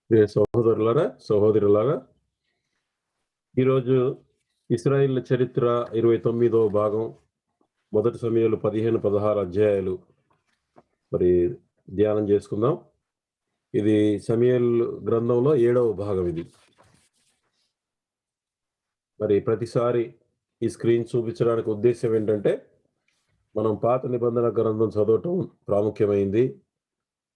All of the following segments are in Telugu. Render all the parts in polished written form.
ప్రియ సహోదరులారా, సహోదరులారా, ఈరోజు ఇశ్రాయేలు చరిత్ర 29వ భాగం, మొదటి సమూయేలు 15, 16 అధ్యాయాలు మరి ధ్యానం చేసుకుందాం. ఇది సమూయేలు గ్రంథంలో 7వ భాగం ఇది. మరి ప్రతిసారి ఈ స్క్రీన్ చూపించడానికి ఉద్దేశం ఏంటంటే, మనం పాత నిబంధన గ్రంథం చదవటం ప్రాముఖ్యమైంది.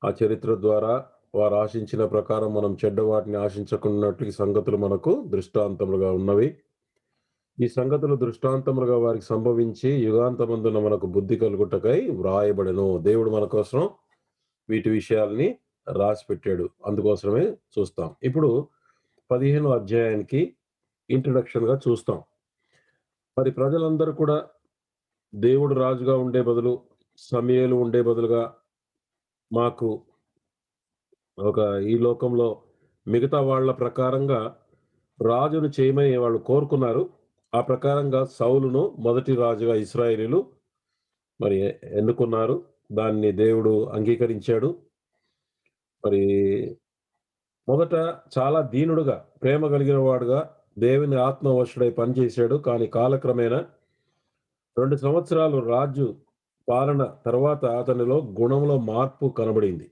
ఆ చరిత్ర ద్వారా వారు ఆశించిన ప్రకారం మనం చెడ్డ వాటిని ఆశించకున్నట్లు ఈ సంగతులు మనకు దృష్టాంతములుగా ఉన్నవి. ఈ సంగతులు దృష్టాంతములుగా వారికి సంభవించి యుగాంతమందున మనకు బుద్ధి కలుగుటకై వ్రాయబడెను. దేవుడు మన కోసం వీటి విషయాల్ని రాసి పెట్టాడు. అందుకోసమే చూస్తాం. ఇప్పుడు 15వ అధ్యాయానికి ఇంట్రడక్షన్ గా చూస్తాం. మరి ప్రజలందరూ కూడా దేవుడు రాజుగా ఉండే బదులు, సమూయేలు ఉండే బదులుగా మాకు ఈ లోకంలో మిగతా వాళ్ళ ప్రకారంగా రాజును చేయమని వాళ్ళు కోరుకున్నారు. ఆ ప్రకారంగా సౌలును మొదటి రాజుగా ఇశ్రాయేలీయులు మరి ఎన్నుకున్నారు. దాన్ని దేవుడు అంగీకరించాడు. మరి మొదట చాలా దీనుడుగా, ప్రేమ కలిగిన వాడుగా దేవుని ఆత్మవశుడై పనిచేశాడు. కానీ కాలక్రమేణా 2 సంవత్సరాలు రాజు పాలన తర్వాత అతనిలో గుణంలో మార్పు కనబడింది.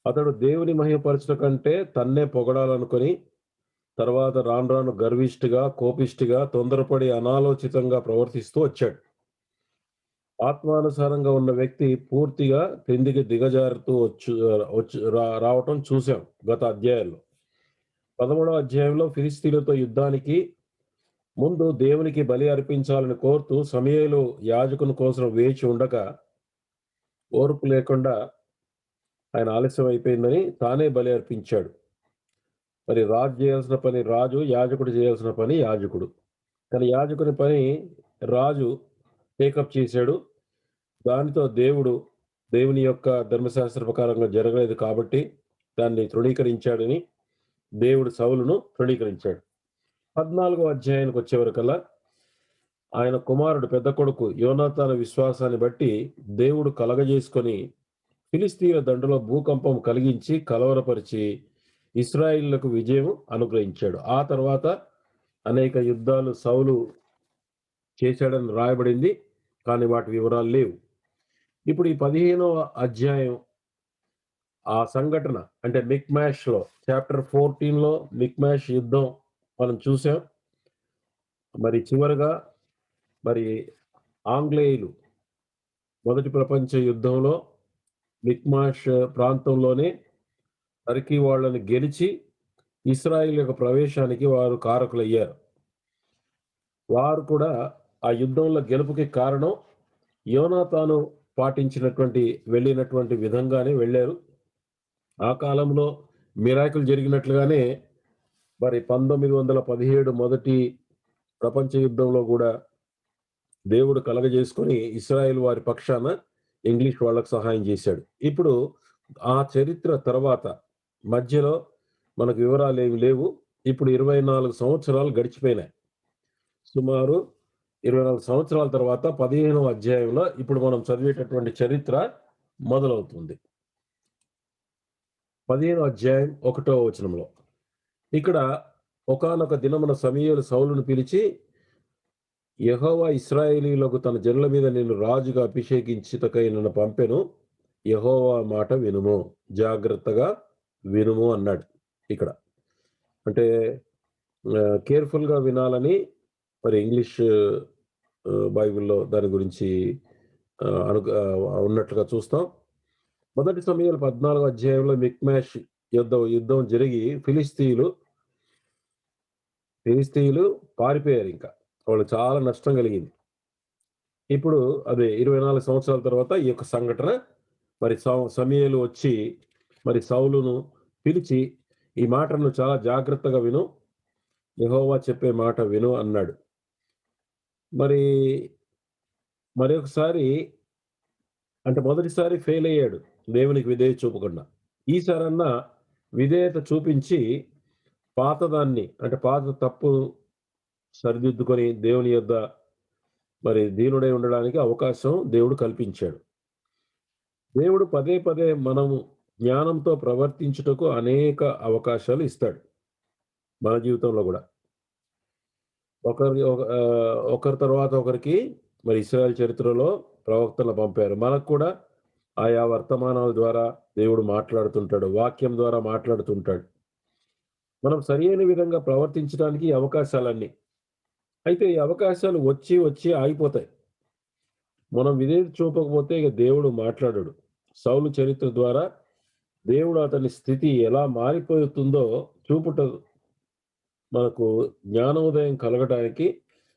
అతడు దేవుని మహిమపరచడం కంటే తన్నే పొగడాలనుకొని తర్వాత రాను రాను గర్విష్ఠిగా, కోపిష్ఠిగా, తొందరపడి అనాలోచితంగా ప్రవర్తిస్తూ వచ్చాడు. ఆత్మానుసారంగా ఉన్న వ్యక్తి పూర్తిగా క్రిందికి దిగజారుతూ రావటం చూసాం గత అధ్యాయాల్లో. 13వ అధ్యాయంలో ఫిలిష్తీయులతో యుద్ధానికి ముందు దేవునికి బలి అర్పించాలని కోరుతూ సమూయేలు యాజకుని కోసం వేచి ఉండక ఓర్పు లేకుండా ఆయన ఆలస్యం అయిపోయిందని తానే బలి అర్పించాడు. మరి రాజు చేయాల్సిన పని రాజు, యాజకుడు చేయాల్సిన పని యాజకుడు. కానీ యాజకుని పని రాజు టేకప్ చేశాడు. దానితో దేవుని యొక్క ధర్మశాస్త్ర ప్రకారంగా జరగలేదు కాబట్టి దాన్ని తృణీకరించాడని దేవుడు సౌలును తృణీకరించాడు. 14వ అధ్యాయానికి వచ్చేవరకల్లా ఆయన కుమారుడు పెద్ద కొడుకు యోనాతాను విశ్వాసాన్ని బట్టి దేవుడు కలగజేసుకొని ఫిలిష్తీయుల దండులో భూకంపం కలిగించి కలవరపరిచి ఇశ్రాయేలులకు విజయం అనుగ్రహించాడు. ఆ తర్వాత అనేక యుద్ధాలు సౌలు చేశాడని రాయబడింది. కానీ వాటి వివరాలు లేవు. ఇప్పుడు ఈ 15వ అధ్యాయం ఆ సంఘటన అంటే మిక్మాష్ లో చాప్టర్ 14లో మిక్మాష్ యుద్ధం మనం చూసాం. మరి చివరగా మరి ఆంగ్లేయులు మొదటి ప్రపంచ యుద్ధంలో మిక్మాష్ ప్రాంతంలోనే టర్కీ వాళ్ళని గెలిచి ఇశ్రాయేల్ యొక్క ప్రవేశానికి వారు కారకులయ్యారు. వారు కూడా ఆ యుద్ధంలో గెలుపుకి కారణం యోనాతాను వెళ్ళినటువంటి విధంగానే వెళ్ళారు. ఆ కాలంలో మిరాకిల్ జరిగినట్లుగానే మరి 1917 మొదటి ప్రపంచ యుద్ధంలో కూడా దేవుడు కలగజేసుకొని ఇశ్రాయేల్ వారి పక్షాన ఇంగ్లీష్ వాళ్ళకు సహాయం చేశాడు. ఇప్పుడు ఆ చరిత్ర తర్వాత మధ్యలో మనకు వివరాలు ఏమి లేవు. ఇప్పుడు 24 సంవత్సరాలు గడిచిపోయినాయి. సుమారు 24 సంవత్సరాల తర్వాత 15వ అధ్యాయంలో ఇప్పుడు మనం చదివేటటువంటి చరిత్ర మొదలవుతుంది. 15వ అధ్యాయం 1వ వచనంలో ఇక్కడ ఒకానొక దినమున సమూయేలు సౌలును పిలిచి, యెహోవా ఇశ్రాయేలీయులకు తన జనుల మీద నిన్ను రాజుగా అభిషేకించుటకై నన్ను పంపెను. యెహోవా మాట వినుము, జాగ్రత్తగా వినుము అన్నాడు. ఇక్కడ అంటే కేర్ఫుల్ గా వినాలని మరి ఇంగ్లీష్ బైబిల్లో దాని గురించి ఉన్నట్లుగా చూస్తాం. మొదటి సమూయేలు 14వ అధ్యాయంలో మిక్మాష్ యుద్ధం జరిగి ఫిలిష్తీయులు పారిపోయారు. ఇంకా వాళ్ళు చాలా నష్టం కలిగింది. ఇప్పుడు అదే 24 సంవత్సరాల తర్వాత ఈ యొక్క సంఘటన మరి సమూయేలు వచ్చి మరి సౌలును పిలిచి ఈ మాటను చాలా జాగ్రత్తగా విను, యెహోవా చెప్పే మాట విను అన్నాడు. మరొకసారి అంటే మొదటిసారి ఫెయిల్ అయ్యాడు దేవునికి విధేయత చూపకుండా. ఈసారన్నా విధేయత చూపించి పాత తప్పు సరిదిద్దుకొని దేవుని యొద్ద మరి దీనుడై ఉండడానికి అవకాశం దేవుడు కల్పించాడు. దేవుడు పదే పదే మనము జ్ఞానంతో ప్రవర్తించుటకు అనేక అవకాశాలు ఇస్తాడు మన జీవితంలో కూడా. ఒకరి తర్వాత ఒకరికి మరి ఇశ్రాయేల్ చరిత్రలో ప్రవక్తలను పంపారు. మనకు కూడా ఆయా వర్తమానాల ద్వారా దేవుడు మాట్లాడుతుంటాడు. వాక్యం ద్వారా మాట్లాడుతుంటాడు. మనం సరియైన విధంగా ప్రవర్తించడానికి ఈ అవకాశాలన్నీ. అయితే ఈ అవకాశాలు వచ్చి, వచ్చి ఆగిపోతాయి. మనం విధేయత చూపకపోతే ఇక దేవుడు మాట్లాడడు. సౌలు చరిత్ర ద్వారా దేవుడు అతని స్థితి ఎలా మారిపోతుందో చూపుట మనకు జ్ఞానోదయం కలగడానికి,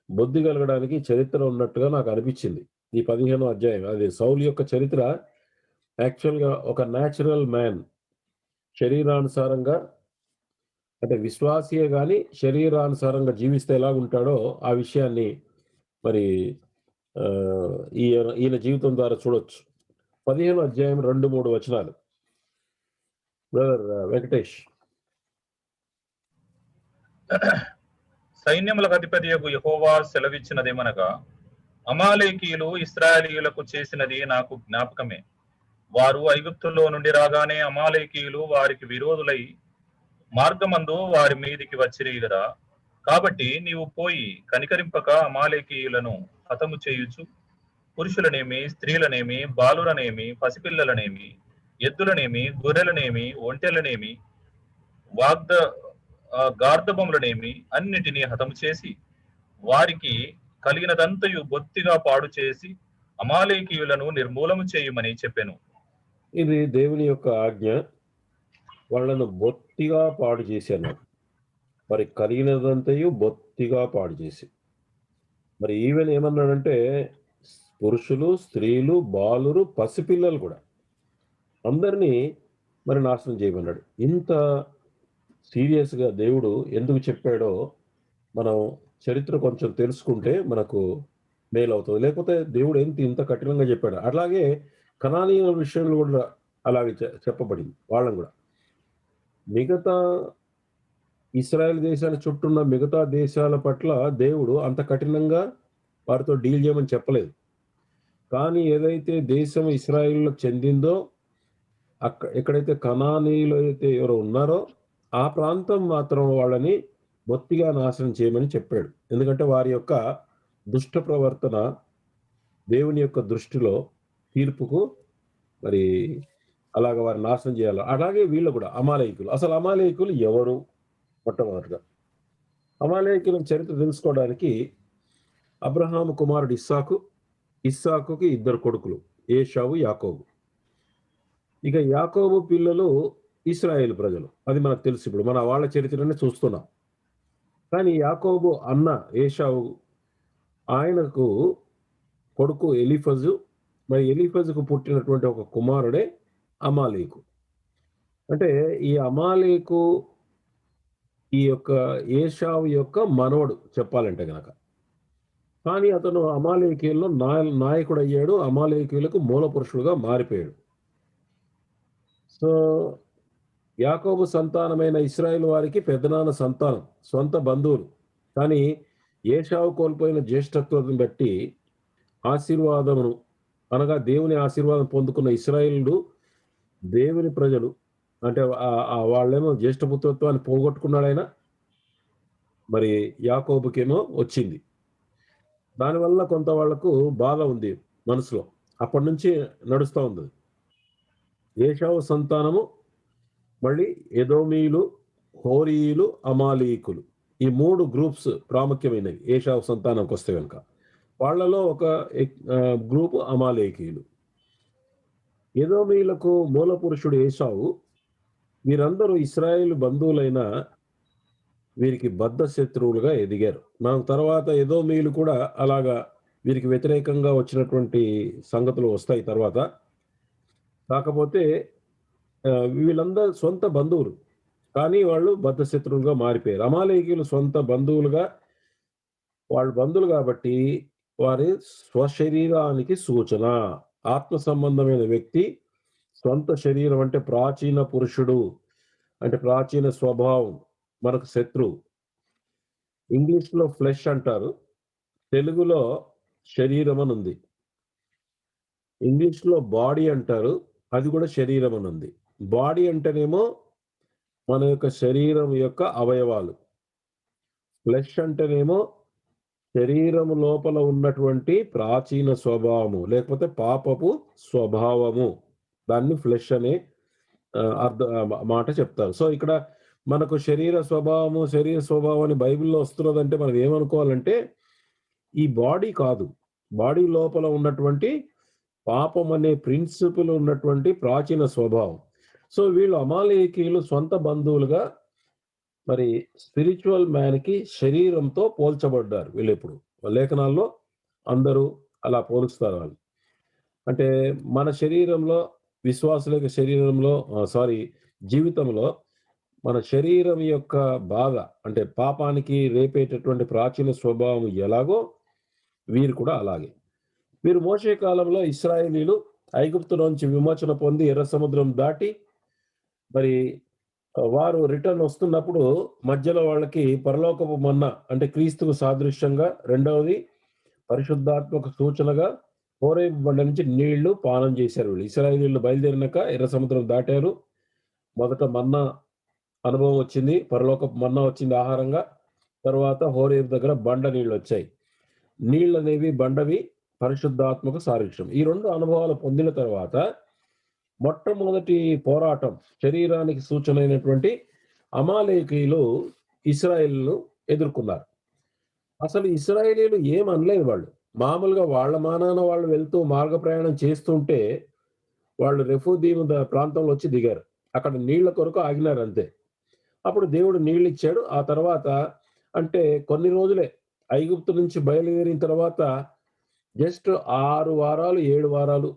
బుద్ధి కలగడానికి చరిత్ర ఉన్నట్టుగా నాకు అనిపించింది. ఈ 15వ అధ్యాయం. అది సౌలు యొక్క చరిత్ర యాక్చువల్‌గా ఒక న్యాచురల్ మ్యాన్ శరీరానుసారంగా అంటే విశ్వాసియే గాని శరీరానుసారంగా జీవిస్తే ఎలాగుంటాడో ఆ విషయాన్ని మరి ఈయన జీవితం ద్వారా చూడొచ్చు. 15వ అధ్యాయం 2, 3 వచనాలు. బ్రదర్ వెంకటేష్. సైన్యములకు అధిపతియగు యెహోవా సెలవిచ్చినదేమనగా, అమాలేకీయులు ఇశ్రాయేలీయులకు చేసినది నాకు జ్ఞాపకమే. వారు ఐగుప్తులో నుండి రాగానే అమాలేకీయులు వారికి విరోధులై మార్గమందు వారి మీదికి వచ్చిరి గదా. కాబట్టి నీవు పోయి కనికరింపక అమాలేకీయులను హతము చేయుచు పురుషులనేమి, స్త్రీలనేమి, బాలురనేమి, పసిపిల్లలనేమి, ఎద్దులనేమి, గొర్రెలనేమి, ఒంటెలనేమి, గార్ధబములనేమి అన్నిటినీ హతము చేసి వారికి కలిగినదంతయు బొత్తిగా పాడు చేసి అమాలేకీయులను నిర్మూలము చేయమని చెప్పాను. ఇది దేవుని యొక్క ఆజ్ఞ. వాళ్ళను బొత్తిగా పాడు చేశాను. మరి కలిగినదంతయు బొత్తిగా పాడు చేసి. మరి ఈవెన్ ఏమన్నాడంటే పురుషులు, స్త్రీలు, బాలురు, పసిపిల్లలు కూడా అందరినీ మరి నాశనం చేయమన్నాడు. ఇంత సీరియస్‌గా దేవుడు ఎందుకు చెప్పాడో మనం చరిత్ర కొంచెం తెలుసుకుంటే మనకు మేలవుతుంది. లేకపోతే దేవుడు ఇంత కఠినంగా చెప్పాడు. అలాగే కనానీయుల విషయంలో కూడా అలాగే చెప్పబడింది. వాళ్ళని కూడా మిగతా ఇశ్రాయేల్ దేశాల చుట్టూన్న మిగతా దేశాల పట్ల దేవుడు అంత కఠినంగా వారితో డీల్ చేయమని చెప్పలేదు. కానీ ఏదైతే దేశం ఇశ్రాయేలులకు చెందిందో ఎక్కడైతే కనానీయులు అయితే ఎవరో ఉన్నారో ఆ ప్రాంతం మాత్రం వాళ్ళని బొత్తిగా నాశనం చేయమని చెప్పాడు. ఎందుకంటే వారి యొక్క దుష్ట ప్రవర్తన దేవుని యొక్క దృష్టిలో తీర్పుకు మరి అలాగ వారిని నాశనం చేయాలి. అలాగే వీళ్ళు కూడా అమాలేకులు. అసలు అమాలేకులు ఎవరు? మొట్టమొదటిగా అమాలేకుల చరిత్ర తెలుసుకోవడానికి అబ్రహాము కుమారుడు ఇస్సాకుకి 2 కొడుకులు, ఏశావు, యాకోబు. ఇక యాకోబు పిల్లలు ఇశ్రాయేలు ప్రజలు. అది మనకు తెలుసు. ఇప్పుడు మన వాళ్ళ చరిత్రనే చూస్తున్నాం. కానీ యాకోబు అన్న ఏశావు ఆయనకు కొడుకు ఎలీఫజు. మరి ఎలీఫజుకు పుట్టినటువంటి ఒక కుమారుడే అమాలేకు. అంటే ఈ అమాలేకు ఈ యొక్క ఏశావు యొక్క మనవడు చెప్పాలంటే గనక. కానీ అతను అమాలేకీయుల్లో నాయకుడు అయ్యాడు. అమాలేకీయులకు మూల పురుషుడుగా మారిపోయాడు. సో యాకోబు సంతానమైన ఇశ్రాయేలు వారికి పెద్దనాన్న సంతానం, సొంత బంధువులు. కానీ ఏశావు కోల్పోయిన జ్యేష్ఠత్వాన్ని బట్టి ఆశీర్వాదమును అనగా దేవుని ఆశీర్వాదం పొందుకున్న ఇశ్రాయేలుడు దేవుని ప్రజలు. అంటే వాళ్ళేమో జ్యేష్ఠపుత్రత్వాన్ని పోగొట్టుకున్నాడు ఆయన. మరి యాకోబుకేమో వచ్చింది. దానివల్ల కొంత వాళ్లకు బాధ ఉంది మనసులో. అప్పటి నుంచి నడుస్తూ ఉంది. ఏశావు సంతానము మళ్ళీ ఎదోమీయులు, హోరీయులు, అమాలీకులు. ఈ 3 గ్రూప్స్ ప్రాముఖ్యమైనవి ఏశావు సంతానంకి వస్తే కనుక. వాళ్లలో ఒక గ్రూపు అమాలేకీయులు. ఎదోమీయులకు మూల పురుషుడు ఏశావు. వీరందరూ ఇశ్రాయేలు బంధువులైన వీరికి బద్ధ శత్రువులుగా ఎదిగారు. మనం తర్వాత ఎదోమీయులు కూడా అలాగా వీరికి వ్యతిరేకంగా వచ్చినటువంటి సంగతులు వస్తాయి తర్వాత. కాకపోతే వీళ్ళందరూ సొంత బంధువులు, కానీ వాళ్ళు బద్ధ శత్రువులుగా మారిపోయారు. అమాలేకీయులు సొంత బంధువులుగా, వాళ్ళు బంధువులు కాబట్టి వారి స్వశరీరానికి సూచన. ఆత్మ సంబంధమైన వ్యక్తి సొంత శరీరం అంటే ప్రాచీన పురుషుడు, అంటే ప్రాచీన స్వభావం మనకు శత్రువు. ఇంగ్లీష్లో ఫ్లెష్ అంటారు, తెలుగులో శరీరం అని ఉంది. ఇంగ్లీష్లో బాడీ అంటారు, అది కూడా శరీరం అని ఉంది. బాడీ అంటేనేమో మన యొక్క శరీరం యొక్క అవయవాలు. ఫ్లెష్ అంటేనేమో శరీరము లోపల ఉన్నటువంటి ప్రాచీన స్వభావము, లేకపోతే పాపపు స్వభావము. దాన్ని ఫ్లెష్ అనే మాట చెప్తారు. సో, ఇక్కడ మనకు శరీర స్వభావం అని బైబిల్‌లో వస్తున్నదంటే మనం ఏమనుకోవాలంటే, ఈ బాడీ కాదు. బాడీ లోపల ఉన్నటువంటి పాపం అనే ప్రిన్సిపల్ ఉన్నటువంటి ప్రాచీన స్వభావం. సో, వీళ్ళు అమాలేకీయులు సొంత బంధువులుగా మరి స్పిరిచువల్ మ్యాన్‌కి శరీరంతో పోల్చబడ్డారు వీళ్ళెప్పుడు. లేఖనాల్లో అందరూ అలా పోలుస్తారు వాళ్ళు. అంటే మన శరీరంలో విశ్వాసుల యొక్క శరీరంలో జీవితంలో మన శరీరం యొక్క బాధ అంటే పాపానికి రేపేటటువంటి ప్రాచీన స్వభావం ఎలాగో వీరు కూడా అలాగే. వీరు మోషే కాలంలో ఇశ్రాయేలీయులు ఐగుప్తులోంచి విమోచన పొంది ఎర్ర సముద్రం దాటి మరి వారు రిటర్న్ వస్తున్నప్పుడు మధ్యలో వాళ్ళకి పరలోకపు మన్నా అంటే క్రీస్తుకు సాదృశ్యంగా, రెండవది పరిశుద్ధాత్మక సూచనగా హోరేబు బండ నుంచి నీళ్లు పానం చేశారు వీళ్ళు. ఇశ్రాయేలీయులు బయలుదేరినాక ఎర్ర సముద్రం దాటారు. మొదట మన్నా అనుభవం వచ్చింది. పరలోకపు మన్నా వచ్చింది ఆహారంగా. తర్వాత హోరేబు దగ్గర బండ నీళ్ళొచ్చాయి. నీళ్ళనేవి బండవి పరిశుద్ధాత్మక సాదృశ్యం. ఈ 2 అనుభవాలు పొందిన తర్వాత మొట్టమొదటి పోరాటం శరీరానికి సూచనైనటువంటి అమాలేకీయులు ఇశ్రాయేలును ఎదుర్కొన్నారు. అసలు ఇశ్రాయేలీయులు ఏమనలేదు వాళ్ళు. మామూలుగా వాళ్ళ మానాన వాళ్ళు వెళ్తూ మార్గ ప్రయాణం చేస్తుంటే వాళ్ళు రెఫూదీము ప్రాంతంలో వచ్చి దిగారు. అక్కడ నీళ్ల కొరకు ఆగినారు అంతే. అప్పుడు దేవుడు నీళ్ళిచ్చాడు. ఆ తర్వాత అంటే కొన్ని రోజులే ఐగుప్తు నుంచి బయలుదేరిన తర్వాత జస్ట్ 6 వారాలు, 7 వారాలు,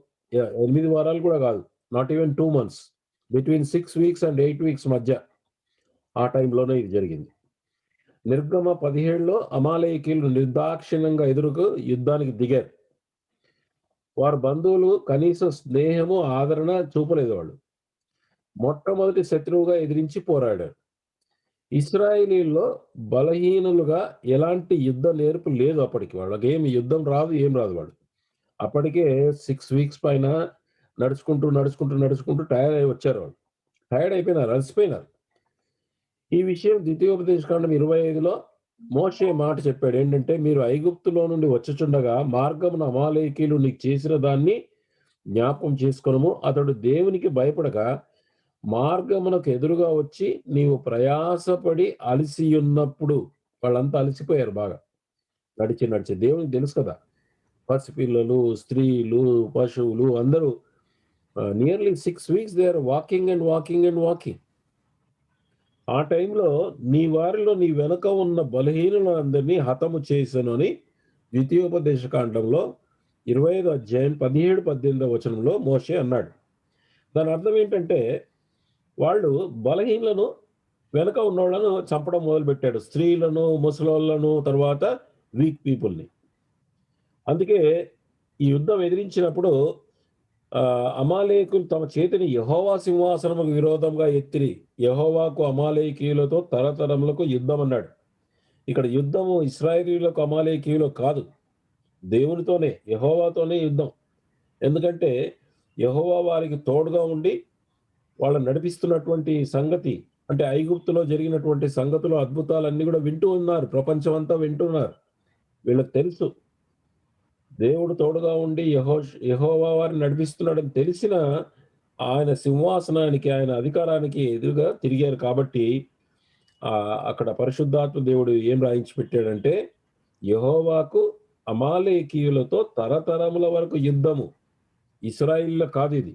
8 వారాలు కూడా కాదు. Not even 2 months. Between 6 weeks and 8 weeks మధ్య ఆ టైంలోనే ఇది జరిగింది. నిర్గమ 17లో అమాలేకీయులు నిర్దాక్షిణ్యంగా ఎదురుకు యుద్ధానికి దిగారు. వారి బంధువులు కనీసం స్నేహము, ఆదరణ చూపలేదు వాళ్ళు. మొట్టమొదటి శత్రువుగా ఎదిరించి పోరాడారు. ఇశ్రాయేలీయుల్లో బలహీనులుగా ఎలాంటి యుద్ధ నేర్పు లేదు అప్పటికి. వాళ్ళకేమి యుద్ధం రాదు, ఏం రాదు వాళ్ళు. అప్పటికే 6 వీక్స్ పైన నడుచుకుంటూ టైర్డ్ అయి వచ్చారు వాళ్ళు. టైర్డ్ అయిపోయినారు, అలసిపోయినారు. ఈ విషయం ద్వితీయోపదేశకాండం 25లో మోషే మాట చెప్పాడు. ఏంటంటే, మీరు ఐగుప్తులో నుండి వచ్చుచుండగా మార్గమున అమాలేకీయులు నీకు చేసిన దాన్ని జ్ఞాపకం చేసుకొనుము. అతడు దేవునికి భయపడక మార్గమునకు ఎదురుగా వచ్చి నీవు ప్రయాసపడి అలసియున్నప్పుడు, వాళ్ళంతా అలసిపోయారు బాగా. నడిచి దేవునికి తెలుసు కదా, పసిపిల్లలు, స్త్రీలు, పశువులు అందరూ nearly 6 weeks they are walking. ఆ టైంలో నీ వారిలో నీ వెనక ఉన్న బలహీనులందరినీ హతము చేశాను అని ద్వితీయోపదేశకాండంలో 25 అధ్యాయం 17, 18 వచనంలో మోషే అన్నాడు. దాని అర్థం ఏంటంటే, వాళ్ళు బలహీనులను వెనక ఉన్నోళ్లను చంపడం మొదలుపెట్టాడు. స్త్రీలను, ముసలోళ్లను, తర్వాత వీక్ పీపుల్ని. అందుకే ఈ యుద్ధం ఎదిరించినప్పుడు అమాలేకులు తమ చేతిని యెహోవా సింహాసనముకు విరోధంగా ఎత్తిరి. యెహోవాకు అమాలేకీయులతో తరతరములకు యుద్ధం అన్నాడు. ఇక్కడ యుద్ధము ఇశ్రాయేలీయులకు అమాలేకీయులకు కాదు, దేవునితోనే, యెహోవాతోనే యుద్ధం. ఎందుకంటే యెహోవా వారికి తోడుగా ఉండి వాళ్ళని నడిపిస్తున్నటువంటి సంగతి అంటే ఐగుప్తులో జరిగినటువంటి సంగతులు, అద్భుతాలన్నీ కూడా వింటూ ఉన్నారు. ప్రపంచం అంతా వింటున్నారు. వీళ్ళకి తెలుసు దేవుడు తోడుగా ఉండి యెహోవా వారిని నడిపిస్తున్నాడని తెలిసిన ఆయన సింహాసనానికి, ఆయన అధికారానికి ఎదురుగా తిరిగారు. కాబట్టి అక్కడ పరిశుద్ధాత్మ దేవుడు ఏం రాయించి పెట్టాడంటే, యెహోవాకు అమాలేకీయులతో తరతరముల వరకు యుద్ధము. ఇశ్రాయేలీయుల కాదు ఇది.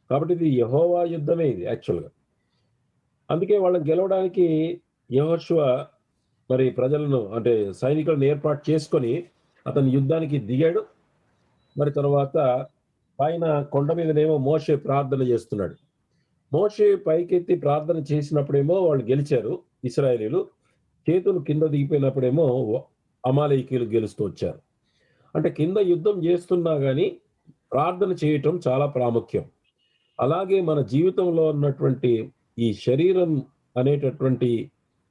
కాబట్టి ఇది యెహోవా యుద్ధమే ఇది యాక్చువల్‌గా. అందుకే వాళ్ళని గెలవడానికి యెహోషువ మరి ప్రజలను అంటే సైనికులను ఏర్పాటు చేసుకొని అతను యుద్ధానికి దిగాడు. మరి తర్వాత పైన కొండ మీదనేమో మోషే ప్రార్థన చేస్తున్నాడు. మోషే పైకెత్తి ప్రార్థన చేసినప్పుడేమో వాళ్ళు గెలిచారు ఇశ్రాయేలీయులు. చేతులు కింద దిగిపోయినప్పుడేమో అమాలేకీయులు గెలుస్తూ వచ్చారు. అంటే కింద యుద్ధం చేస్తున్నా గాని ప్రార్థన చేయటం చాలా ప్రాముఖ్యం. అలాగే మన జీవితంలో ఉన్నటువంటి ఈ శరీరం అనేటటువంటి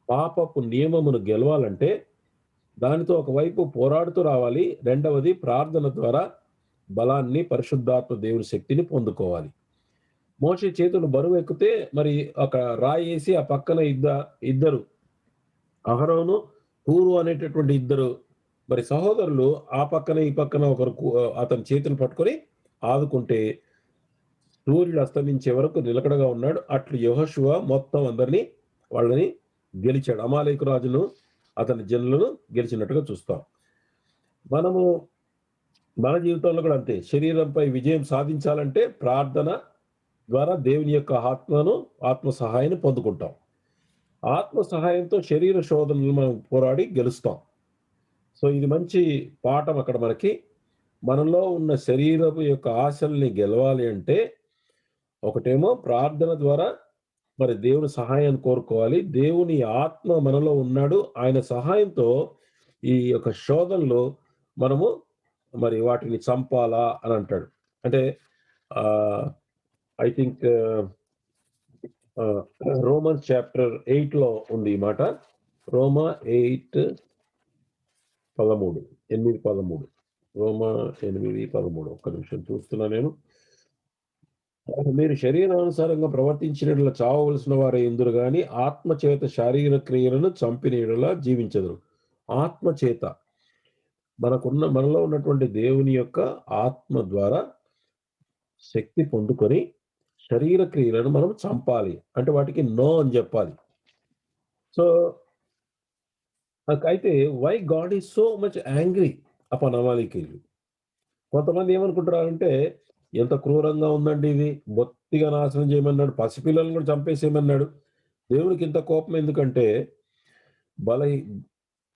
పాపపు నియమమును గెలవాలంటే దానితో ఒకవైపు పోరాడుతూ రావాలి. రెండవది ప్రార్థన ద్వారా బలాన్ని, పరిశుద్ధాత్మ దేవుని శక్తిని పొందుకోవాలి. మోషే చేతులు బరువు ఎక్కితే మరి ఒక రాయి వేసి ఆ పక్కన ఇద్దరు అహరోను హూరు అనేటటువంటి ఇద్దరు మరి సహోదరులు ఆ పక్కన ఈ పక్కన ఒకరు అతని చేతులు పట్టుకొని ఆదుకుంటే సూర్యుడు అస్తమించే వరకు నిలకడగా ఉన్నాడు. అట్లు యెహోషువ మొత్తం అందరినీ వాళ్ళని గెలిచాడు. అమాలేకు రాజును అతని జనులను గెలిచినట్టుగా చూస్తాం. మనము మన జీవితంలో కూడా అంతే. శరీరంపై విజయం సాధించాలంటే ప్రార్థన ద్వారా దేవుని యొక్క ఆత్మ సహాయాన్ని పొందుకుంటాం. ఆత్మ సహాయంతో శరీర శోధనలు మనం పోరాడి గెలుస్తాం. సో ఇది మంచి పాఠం అక్కడ మనకి. మనలో ఉన్న శరీరపు యొక్క ఆశల్ని గెలవాలి అంటే ఒకటేమో ప్రార్థన ద్వారా మరి దేవుని సహాయాన్ని కోరుకోవాలి. దేవుని ఆత్మ మనలో ఉన్నాడు. ఆయన సహాయంతో ఈ యొక్క శోధనలో మనము మరి వాటిని చంపాలా అని అంటాడు. అంటే ఐ థింక్ రోమన్స్ చాప్టర్ 8లో ఉంది ఈ మాట. రోమా 8:13 8:13 రోమా 8:13 ఒక్క నిమిషం చూస్తున్నా నేను. మీరు శరీరానుసారంగా ప్రవర్తించినట్ల చావవలసిన వారే ఇందురు గాని ఆత్మ చేత శారీర క్రియలను చంపిన యెడల జీవించెదరు. ఆత్మ చేత మనలో ఉన్నటువంటి దేవుని యొక్క ఆత్మ ద్వారా శక్తి పొందుకొని శరీర క్రియలను మనం చంపాలి. అంటే వాటికి నో అని చెప్పాలి. సో అయితే why God is so much angry upon అమాలేకీయులు. కొంతమంది ఏమనుకుంటున్నారంటే ఎంత క్రూరంగా ఉందండి ఇది, బొత్తిగా నాశనం చేయమన్నాడు, పసిపిల్లలను కూడా చంపేసేయమన్నాడు. దేవునికి ఇంత కోపం ఎందుకంటే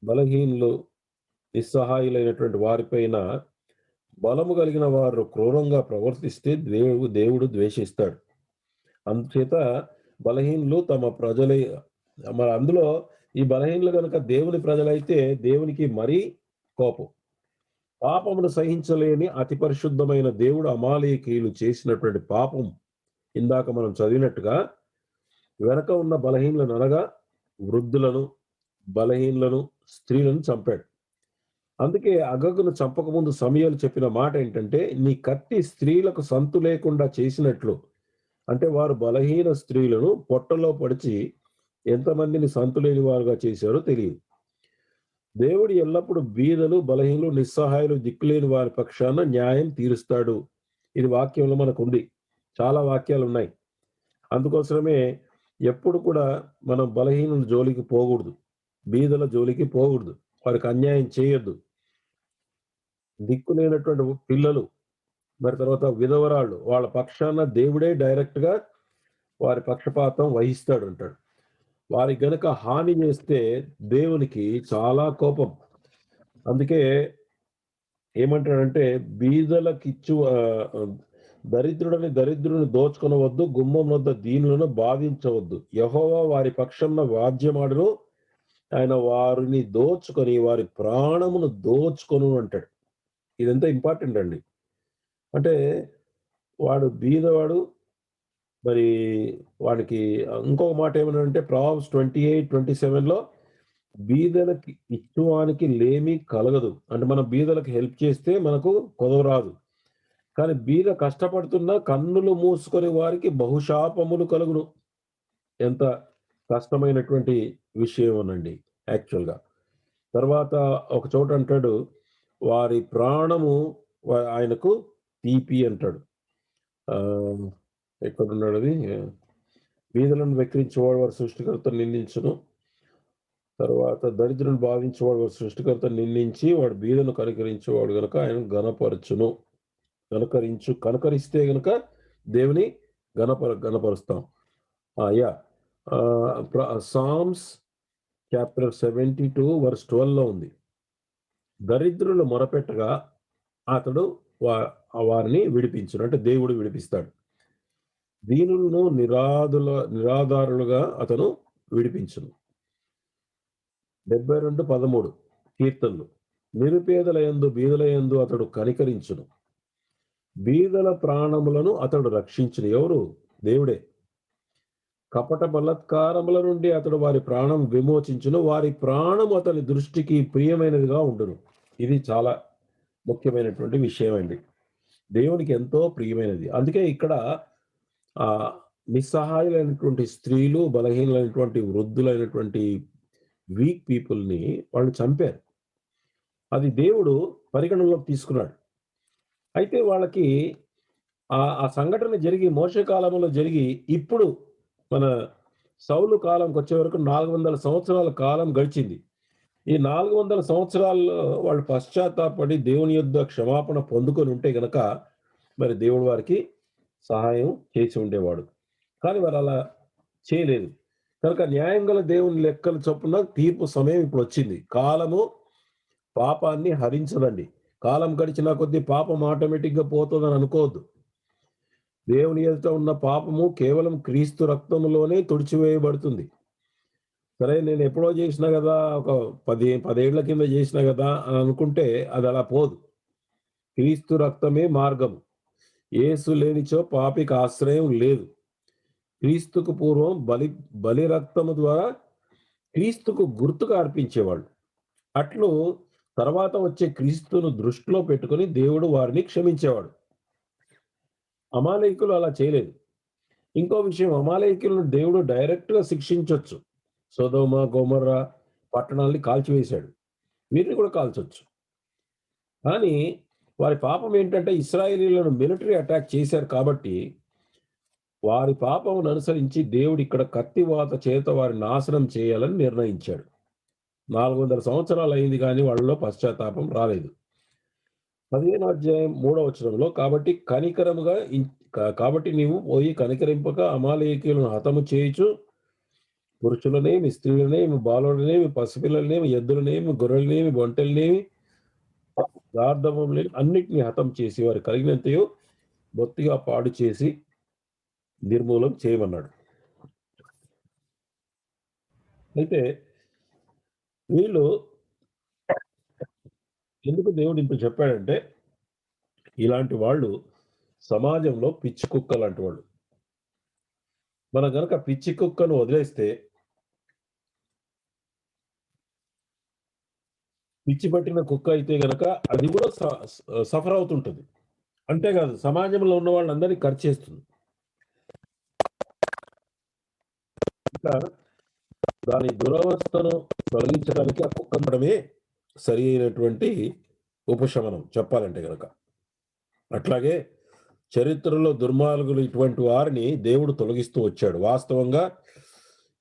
బలహీనులు నిస్సహాయులైనటువంటి వారిపైన బలము కలిగిన వారు క్రూరంగా ప్రవర్తిస్తే దేవుడు ద్వేషిస్తాడు. అందుచేత బలహీనులు తమ ప్రజలై మరి అందులో ఈ బలహీనులు కనుక దేవుని ప్రజలైతే దేవునికి మరీ కోపం. పాపమును సహించలేని అతి పరిశుద్ధమైన దేవుడు అమాలేకీయులు చేసినటువంటి పాపం ఇందాక మనం చదివినట్టుగా వెనక ఉన్న బలహీనులను అనగా వృద్ధులను, బలహీనులను, స్త్రీలను చంపాడు. అందుకే అగగును చంపకముందు సమూయేలు చెప్పిన మాట ఏంటంటే, నీ కత్తి స్త్రీలకు సంతు లేకుండా చేసినట్లు, అంటే వారు బలహీన స్త్రీలను పొట్టలో పడిచి ఎంతమందిని సంతు లేని వారుగా చేశారో తెలియదు. దేవుడు ఎల్లప్పుడూ బీదలు, బలహీనులు, నిస్సహాయులు, దిక్కులేని వారి పక్షాన న్యాయం తీరుస్తాడు. ఇది వాక్యంలో మనకు ఉంది. చాలా వాక్యాలు ఉన్నాయి. అందుకోసమే ఎప్పుడు కూడా మనం బలహీనుల జోలికి పోకూడదు, బీదల జోలికి పోకూడదు, వారికి అన్యాయం చేయొద్దు. దిక్కులేనటువంటి పిల్లలు, మరి తర్వాత విధవరాళ్ళు, వాళ్ళ పక్షాన దేవుడే డైరెక్ట్ గా వారి పక్షపాతం వహిస్తాడు అంటాడు. వారికి గనుక హాని చేస్తే దేవునికి చాలా కోపం. అందుకే ఏమంటాడంటే, బీదలకిచ్చు దరిద్రుని దోచుకొనవద్దు, గుమ్మం వద్ద దీనులను బాధించవద్దు. యెహోవా వారి పక్షంన వాద్యమాడును, ఆయన వారిని దోచుకొని వారి ప్రాణమును దోచుకొను అంటాడు. ఇదంతా ఇంపార్టెంట్ అండి. అంటే వాడు బీదవాడు, మరి వాడికి ఇంకొక మాట ఏమన్నాడంటే ప్రావెర్బ్స్ 28:27లో బీదలకి ఇచ్చువానికి లేమి కలగదు. అంటే మనం బీదలకు హెల్ప్ చేస్తే మనకు కొదవ రాదు. కానీ బీద కష్టపడుతున్నా కన్నులు మూసుకొని వారికి బహుశాపములు కలుగును. ఎంత కష్టమైనటువంటి విషయమోనండి యాక్చువల్‌గా. తర్వాత ఒక చోట అంటాడు, వారి ప్రాణము ఆయనకు తీపి అంటాడు. ఎక్కడున్నాడు అది? బీదలను వెక్కిరించేవాడు వారి సృష్టికర్తను నిందించును. తర్వాత దరిద్రులను బాధించేవాడు వారి సృష్టికర్తను నిందించి వాడు బీదను కనికరించేవాడు గనుక ఆయన గణపరచును. కనకరిస్తే గనుక దేవుని గణపరుస్తాం. సామ్స్ చాప్టర్ 72:12లో ఉంది. దరిద్రులు మొరపెట్టగా అతడు వారిని విడిపించును. అంటే దేవుడు విడిపిస్తాడు. దీనులను నిరాధారులుగా అతను విడిపించును. 72:13 కీర్తనలు. నిరుపేదల యందు బీదల యందు అతడు కనికరించును. బీదల ప్రాణములను అతడు రక్షించును. ఎవరు? దేవుడే. కపట బలాత్కారముల నుండి అతడు వారి ప్రాణం విమోచించును. వారి ప్రాణం అతని దృష్టికి ప్రియమైనదిగా ఉండును. ఇది చాలా ముఖ్యమైనటువంటి విషయం అండి. దేవునికి ఎంతో ప్రియమైనది. అందుకే ఇక్కడ ఆ నిస్సహాయులైనటువంటి స్త్రీలు, బలహీనులైనటువంటి వృద్ధులైనటువంటి వీక్ పీపుల్‌ని వాళ్ళు చంపారు. అది దేవుడు పరిగణనలోకి తీసుకున్నాడు. అయితే వాళ్ళకి ఆ సంఘటన జరిగి మోషే కాలంలో జరిగి ఇప్పుడు మన సౌలు కాలంకొచ్చే వరకు 400 సంవత్సరాల కాలం గడిచింది. ఈ 400 సంవత్సరాల్లో వాళ్ళు పశ్చాత్తాపపడి దేవుని యొద్ద క్షమాపణ పొందుకొని ఉంటే గనక మరి దేవుడు వారికి సహాయం చేసి ఉండేవాడు. కానీ వారలా చేయలేదు. కనుక న్యాయం గల దేవుని లెక్కల చొప్పున తీర్పు సమయం ఇప్పుడొచ్చింది. కాలము పాపాన్ని హరించదండి. కాలం గడిచిన కొద్దీ పాపం ఆటోమేటిక్‌గా పోతదని అనుకోవద్దు. దేవుని ఎదుట ఉన్న పాపము కేవలం క్రీస్తు రక్తములోనే తుడిచివేయబడుతుంది. సరే నేనెప్పుడో జేసినా గదా! ఒక 10 ఏళ్ల కింద జేసినా గదా! అని అనుకుంటే అదలా పోదు. క్రీస్తు రక్తమే మార్గము. యేసు లేనిచో పాపికి ఆశ్రయం లేదు. క్రీస్తుకు పూర్వం బలి రక్తము ద్వారా క్రీస్తుకు గుర్తుగా అర్పించేవాళ్ళు. అట్లు తర్వాత వచ్చే క్రీస్తును దృష్టిలో పెట్టుకొని దేవుడు వారిని క్షమించేవాడు. అమాలేకులు అలా చేయలేదు. ఇంకో విషయం అమాలేకులను దేవుడు డైరెక్ట్‌గా శిక్షించొచ్చు. సొదొమ, గొమొర్రా పట్టణాల్ని కాల్చివేశాడు. వీరిని కూడా కాల్చొచ్చు. కానీ వారి పాపం ఏంటంటే ఇశ్రాయేలీయులను మిలిటరీ అటాక్ చేశారు కాబట్టి వారి పాపమును అనుసరించి దేవుడు ఇక్కడ కత్తివాత చేత వారిని నాశనం చేయాలని నిర్ణయించాడు. 400 సంవత్సరాలు అయింది గానీ వాళ్ళలో పశ్చాత్తాపం రాలేదు. 15వ అధ్యాయం 3వ వచనంలో కాబట్టి నీవు పోయి కనికరింపక అమాలేకీయులను హతము చేయుచు పురుషులనేమి, స్త్రీలనేమి, బాలులనేమి, పసిపిల్లలనేమి, ఎద్దులనేమి, గొర్రెలనేమి, ఒంటెలనేమి, గార్ధబములనేమి అన్నిటిని హతం చేసి వారికి కలిగినంతయు బొత్తిగా పాడు చేసి నిర్మూలం చేయమన్నాడు. అయితే వీళ్ళు ఎందుకు దేవుడు ఇంత చెప్పాడంటే ఇలాంటి వాళ్ళు సమాజంలో పిచ్చి కుక్క లాంటి వాళ్ళు. మనం గనక పిచ్చి కుక్కను వదిలేస్తే పిచ్చి పట్టిన కుక్క అయితే గనక అది కూడా సఫర్ అవుతుంటది. అంతేకాదు సమాజంలో ఉన్న వాళ్ళందరినీ కరిచేస్తుంది. ఇంకా దాని దురవస్థను తొలగించడానికి ఆ కుక్క ఉండడమే సరి అయినటువంటి ఉపశమనం చెప్పాలంటే గనక. అట్లాగే చరిత్రలో దుర్మార్గులు ఇటువంటి వారిని దేవుడు తొలగిస్తూ వచ్చాడు. వాస్తవంగా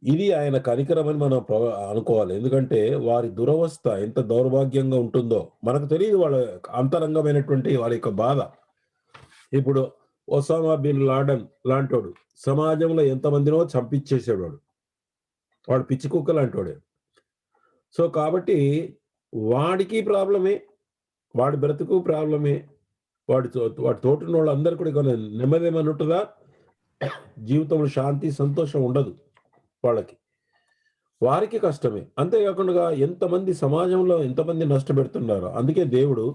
ఇది ఆయన కనికరమని మనం అనుకోవాలి. ఎందుకంటే వారి దురవస్థ ఎంత దౌర్భాగ్యంగా ఉంటుందో మనకు తెలియదు. వాళ్ళ అంతరంగమైనటువంటి వారి యొక్క బాధ. ఇప్పుడు ఒసామా బిన్ లాడెన్ లాంటోడు సమాజంలో ఎంతమందినో చంపించేసాడు. వాడు పిచ్చి కుక్క లాంటోడే. సో కాబట్టి వాడికి ప్రాబ్లమే, వాడి బ్రతుకు ప్రాబ్లమే, వాడి తోటున్నోళ్ళందరూ కూడా ఇక నెమ్మదేమని ఉంటుందా? జీవితంలో శాంతి సంతోషం ఉండదు వాళ్ళకి. వారికి కష్టమే. అంతేకాకుండా ఎంతమంది సమాజంలో ఎంతమంది నష్టపెడుతున్నారో అందుకే దేవుడు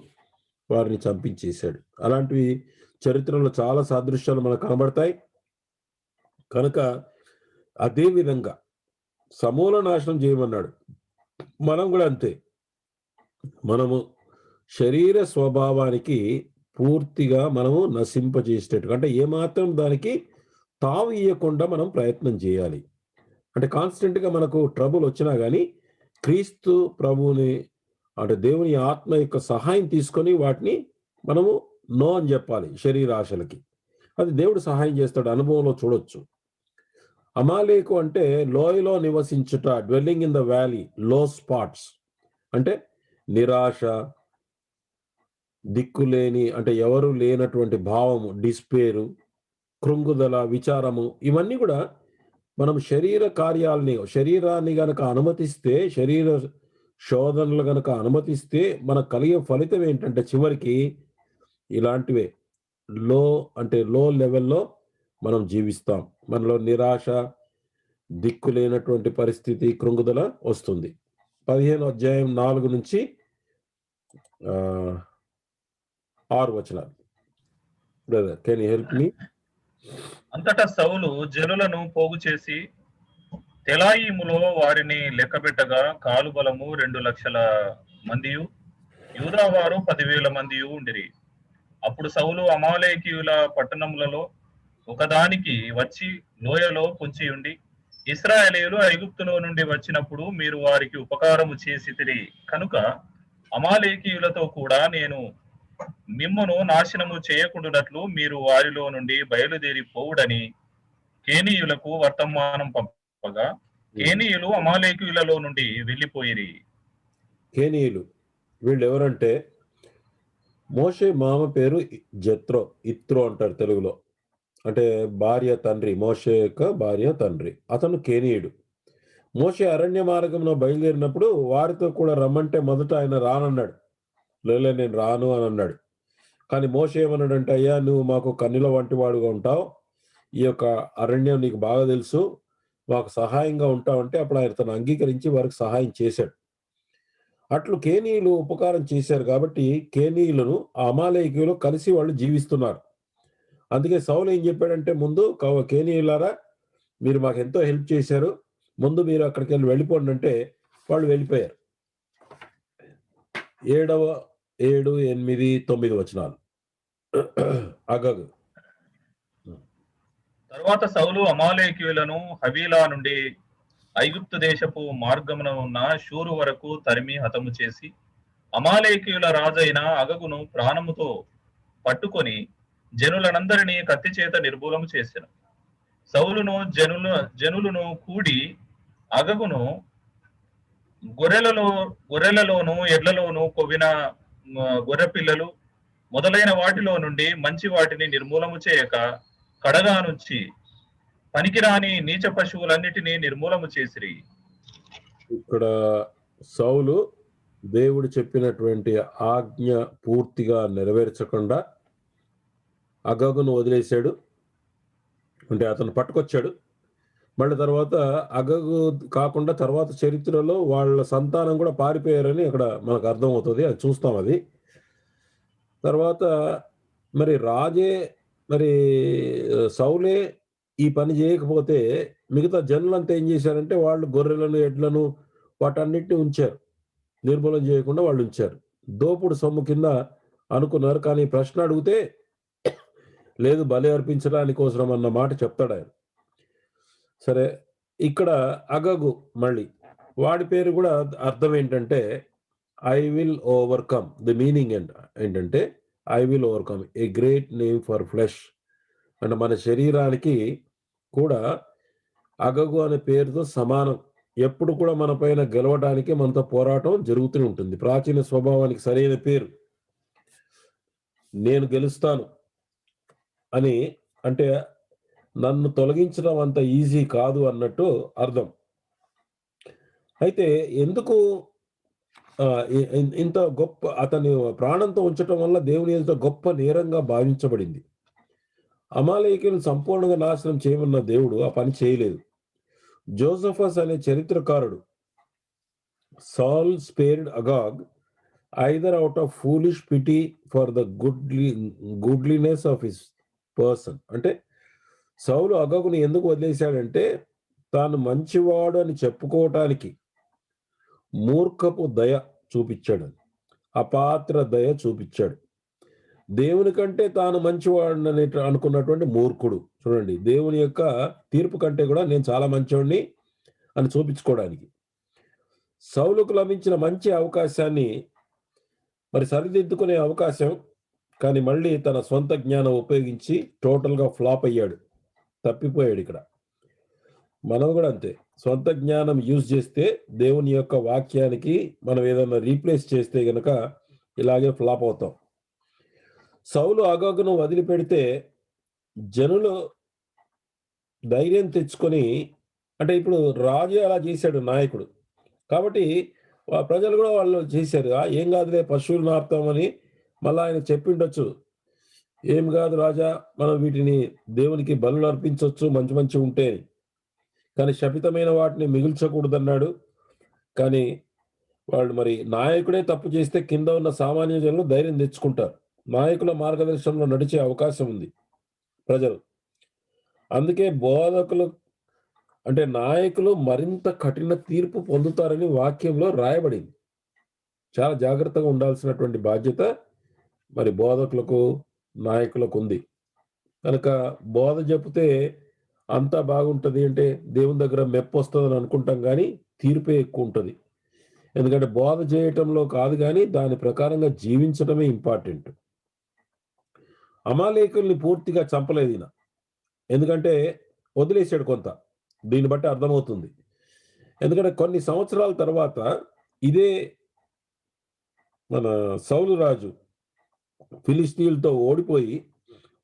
వారిని చంపించేశాడు. అలాంటివి చరిత్రలో చాలా సాదృశ్యాలు మనకు కనబడతాయి. కనుక అదే విధంగా సమూల నాశనం చేయమన్నాడు. మనం కూడా అంతే. మనము శరీర స్వభావానికి పూర్తిగా మనము నశింపజేసేటట్టుగా అంటే ఏమాత్రం దానికి తావు ఇయ్యకుండా మనం ప్రయత్నం చేయాలి. అంటే కాన్స్టెంట్‌గా మనకు ట్రబుల్ వచ్చినా గానీ క్రీస్తు ప్రభువుని అంటే దేవుని ఆత్మ యొక్క సహాయం తీసుకొని వాటిని మనము నో అని చెప్పాలి శరీరాశలకి. అది దేవుడు సహాయం చేస్తాడు. అనుభవంలో చూడొచ్చు. అమాలేకు అంటే లోయలో నివసించుట, డ్వెల్లింగ్ ఇన్ ద వ్యాలీ, లో స్పాట్స్ అంటే నిరాశ, దిక్కులేని అంటే ఎవరు లేనటువంటి భావము, డిస్పేరు, కృంగుదల, విచారము ఇవన్నీ కూడా మనం శరీరాన్ని గనక అనుమతిస్తే, శరీర శోధనలు గనక అనుమతిస్తే మనకు కలిగే ఫలితం ఏంటంటే చివరికి ఇలాంటివే లో లెవెల్‌లో మనం జీవిస్తాం. మనలో నిరాశ, దిక్కులేనటువంటి పరిస్థితి, కృంగుదల వస్తుంది. 15వ అధ్యాయం 4 నుంచి 6 వచనాలు. Brother can you help me? అంతటా సౌలు జనులను పోగు చేసి తెలాయిములో వారిని లెక్కబెట్టగా కాలుబలము 2,00,000 మందియు, యూదావారు 10,000 మందియు ఉండిరి. అప్పుడు సౌలు అమాలేకీయుల పట్టణములలో ఒకదానికి వచ్చి లోయలో పొంచి ఉండి, ఇశ్రాయేలీయులు ఐగుప్తులో నుండి వచ్చినప్పుడు మీరు వారికి ఉపకారము చేసితిరి కనుక అమాలేకీయులతో కూడా నేను మిమ్మును నాశనము చేయకుండునట్లు మీరు వారిలో నుండి బయలుదేరి పోవుడని కేనీయులకు వర్తమానం పంపగా కేనీయులు అమాలేకీయులలో నుండి వెళ్ళిపోయిరి. కేనీయులు వీళ్ళు ఎవరంటే, మోషే మామ పేరు ఇత్రో అంటారు తెలుగులో. అంటే భార్య తండ్రి, మోషే యొక్క భార్య తండ్రి. అతను కేనీయుడు. మోషే అరణ్య మార్గంలో బయలుదేరినప్పుడు వారితో కూడా రమ్మంటే మొదట ఆయన రానన్నాడు. లేలే నేను రాను అని అన్నాడు. కానీ మోషే ఏమన్నాడంటే, అయ్యా నువ్వు మాకు కన్నుల వంటి వాడుగా ఉంటావు, ఈ యొక్క అరణ్యం నీకు బాగా తెలుసు, మాకు సహాయంగా ఉంటావంటే అప్పుడు ఆయన తను అంగీకరించి వారికి సహాయం చేశాడు. అట్లు కేనీయులు ఉపకారం చేశారు కాబట్టి కేనీయులను అమాలేకీయులు కలిసి వాళ్ళు జీవిస్తున్నారు. అందుకే సౌలు ఏం చెప్పాడంటే, ముందు కేనీయులారా మీరు మాకు ఎంతో హెల్ప్ చేశారు, ముందు మీరు అక్కడికి వెళ్ళి వెళ్ళిపోండి అంటే వాళ్ళు వెళ్ళిపోయారు. 7, 8, 9 వచనాలు. అగగు. తర్వాత సౌలు అమాలేకీయులను హవీలా నుండి ఐగుప్తు దేశపు మార్గమున ఉన్న షూరు వరకు తరిమి హతము చేసి అమాలేకీయుల రాజైన అగగును ప్రాణముతో పట్టుకొని జనులనందరినీ కత్తి చేత నిర్మూలము చేసెను. సౌలును జనులను కూడి అగగును గొర్రెలలోను ఎడ్లలోను కొవ్విన గొర్రె పిల్లలు మొదలైన వాటిలో నుండి మంచి వాటిని నిర్మూలము చేయక కడగా నుంచి పనికిరాని నీచ పశువులన్నిటినీ నిర్మూలము చేసిరి. ఇక్కడ సౌలు దేవుడు చెప్పినటువంటి ఆజ్ఞ పూర్తిగా నెరవేర్చకుండా అగగును వదిలేశాడు. అంటే అతను పట్టుకొచ్చాడు. మళ్ళీ తర్వాత అగగు కాకుండా తర్వాత చరిత్రలో వాళ్ళ సంతానం కూడా పారిపోయారని అక్కడ మనకు అర్థమవుతుంది. అది చూస్తాం. అది తర్వాత మరి సౌలే ఈ పని చేయకపోతే మిగతా జనులంతా ఏం చేశారంటే వాళ్ళు గొర్రెలను ఎడ్లను వాటన్నిటిని ఉంచారు, నిర్మూలన చేయకుండా వాళ్ళు ఉంచారు. దోపుడు సొమ్ము కింద అనుకున్నారు. కానీ ప్రశ్న అడిగితే లేదు, బలి అర్పించడానికి కోసరం అన్న మాట చెప్తాడు ఆయన. సరే, ఇక్కడ అగగు మళ్ళీ వాడి పేరు కూడా అర్థం ఏంటంటే I will overcome. The meaning ఏంటంటే I will overcome, a great name for flesh. అంటే మన శరీరానికి కూడా అగగు అనే పేరుతో సమానం. ఎప్పుడు కూడా మన పైన గెలవడానికి మనతో పోరాటం జరుగుతూనే ఉంటుంది. ప్రాచీన స్వభావానికి సరైన పేరు. నేను గెలుస్తాను అని అంటే నన్ను తొలగించడం అంత ఈజీ కాదు అన్నట్టు అర్థం. అయితే ఎందుకు ఇంత గొప్ప అతని ప్రాణంతో ఉంచటం వల్ల దేవుని ఎదుట గొప్ప నేరంగా భావించబడింది. అమాలేకీయులను సంపూర్ణంగా నాశనం చేయమన్న దేవుడు ఆ పని చేయలేదు. జోసఫస్ అనే చరిత్రకారుడు Saul spared Agag either out of foolish pity for the goodliness of his person. అంటే సౌలు అగగుని ఎందుకు వదిలేశాడంటే తాను మంచివాడు అని చెప్పుకోవటానికి మూర్ఖపు దయ చూపించాడు, అపాత్ర దయ చూపించాడు. దేవుని కంటే తాను మంచివాడిని అనుకున్నటువంటి మూర్ఖుడు. చూడండి, దేవుని యొక్క తీర్పు కంటే కూడా నేను చాలా మంచివాడిని అని చూపించుకోవడానికి సౌలుకు లభించిన మంచి అవకాశాన్ని మరి సరిదిద్దుకునే అవకాశం, కానీ మళ్ళీ తన సొంత జ్ఞానం ఉపయోగించి టోటల్గా ఫ్లాప్ అయ్యాడు, తప్పిపోయాడు. ఇక్కడ మనం కూడా అంతే, సొంత జ్ఞానం యూజ్ చేస్తే దేవుని యొక్క వాక్యానికి మనం ఏదైనా రీప్లేస్ చేస్తే గనక ఇలాగే ఫ్లాప్ అవుతాం. సౌలు అగగును వదిలిపెడితే జనులు ధైర్యం తెచ్చుకొని, అంటే ఇప్పుడు రాజు అలా చేశాడు, నాయకుడు కాబట్టి ప్రజలు కూడా వాళ్ళు చేశారు. ఏం కాదులే పశువులు నాపుతామని మళ్ళీ ఆయన చెప్పిండొచ్చు, ఏం కాదు రాజా, మనం వీటిని దేవునికి బలులు అర్పించవచ్చు మంచి మంచి ఉంటే, కానీ శపితమైన వాటిని మిగిల్చకూడదన్నాడు. కానీ వాళ్ళు మరి నాయకుడే తప్పు చేస్తే కింద ఉన్న సామాన్య జనులు ధైర్యం తెచ్చుకుంటారు. నాయకుల మార్గదర్శనంలో నడిచే అవకాశం ఉంది ప్రజలు. అందుకే బోధకులు అంటే నాయకులు మరింత కఠిన తీర్పు పొందుతారని వాక్యంలో రాయబడింది. చాలా జాగ్రత్తగా ఉండాల్సినటువంటి బాధ్యత మరి బోధకులకు, నాయకులకు ఉంది. కనుక బోధ చెప్తే అంతా బాగుంటది అంటే దేవుని దగ్గర మెప్పొస్తదని అనుకుంటాం గానీ, తీర్పే ఎక్కువుంటది. ఎందుకంటే బోధ చేయటంలో కాదు గానీ, దాని ప్రకారంగా జీవించడమే ఇంపార్టెంట్. అమాలేకుల్ని పూర్తిగా చంపలేదియన. ఎందుకంటే వదిలేసాడు కొంత. దీన్ని బట్టి అర్థమవుతుంది. ఎందుకంటే కొన్ని సంవత్సరాల తర్వాత ఇదే మన సౌలు రాజు ఫిలిష్తీయులతో ఓడిపోయి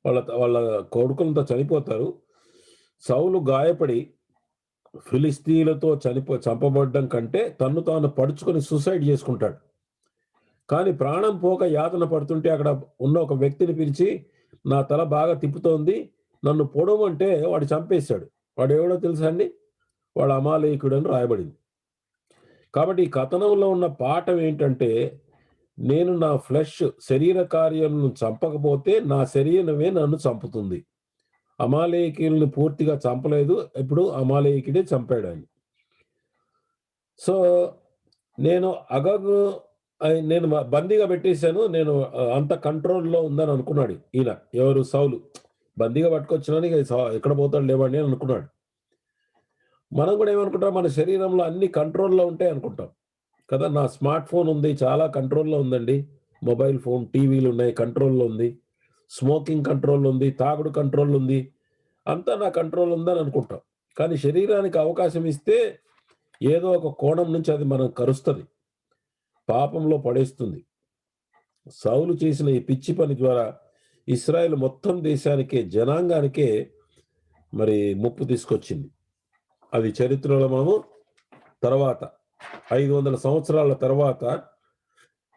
వాళ్ళ కొడుకులంతా చనిపోతారు. సౌలు గాయపడి ఫిలిష్తీయులతో చంపబడడం కంటే తన్ను తాను పడుచుకొని సూసైడ్ చేసుకుంటాడు. కానీ ప్రాణం పోక యాతన పడుతుంటే అక్కడ ఉన్న ఒక వ్యక్తిని పిలిచి, "నా తల బాగా తిప్పుతోంది. నన్ను పొడవమంటే" వాడు చంపేశాడు. వాడెవడో తెలుసా అండి? వాడు అమాలేకుడని రాయబడింది. కాబట్టి ఈ కథనంలో ఉన్న పాఠం ఏంటంటే, నేను నా శరీర కార్యములను చంపకపోతే నా శరీరమే నన్ను చంపుతుంది. అమాలేకీయుల్ని పూర్తిగా చంపలేదు. ఇప్పుడు అమాలేకీయుడే చంపాడాయన్ని. సో, నేను అగగు నేను బందీగా పెట్టేసాను. నేను అంత కంట్రోల్‌లో ఉందని అనుకున్నాడు ఈయన. ఎవరు? సౌలు. బందీగా పట్టుకొచ్చినాను ఇక ఎక్కడ పోతాడు లేవాడిని అని అనుకున్నాడు. మనం కూడా ఏమనుకుంటాం, మన శరీరంలో అన్ని కంట్రోల్‌లో ఉంటాయి అనుకుంటాం. కదా! నా స్మార్ట్ ఫోన్ ఉంది. చాలా కంట్రోల్‌లో ఉందండి. మొబైల్ ఫోన్, టీవీలున్నాయి. కంట్రోల్‌లో ఉంది. స్మోకింగ్ కంట్రోల్‌లో ఉంది. తాగుడు కంట్రోల్‌లో ఉంది. అంతా నా కంట్రోల్ ఉందని అనుకుంటాం. కానీ శరీరానికి అవకాశం ఇస్తే ఏదో ఒక కోణం నుంచి అది మనం కరుస్తది. పాపంలో పడేస్తుంది. సౌలు చేసిన ఈ పిచ్చి పని ద్వారా ఇశ్రాయేలు మొత్తం దేశానికే, జనాంగానికే మరి ముప్పు తీసుకొచ్చింది. అది చరిత్రలో మనము తర్వాత 500 సంవత్సరాల తర్వాత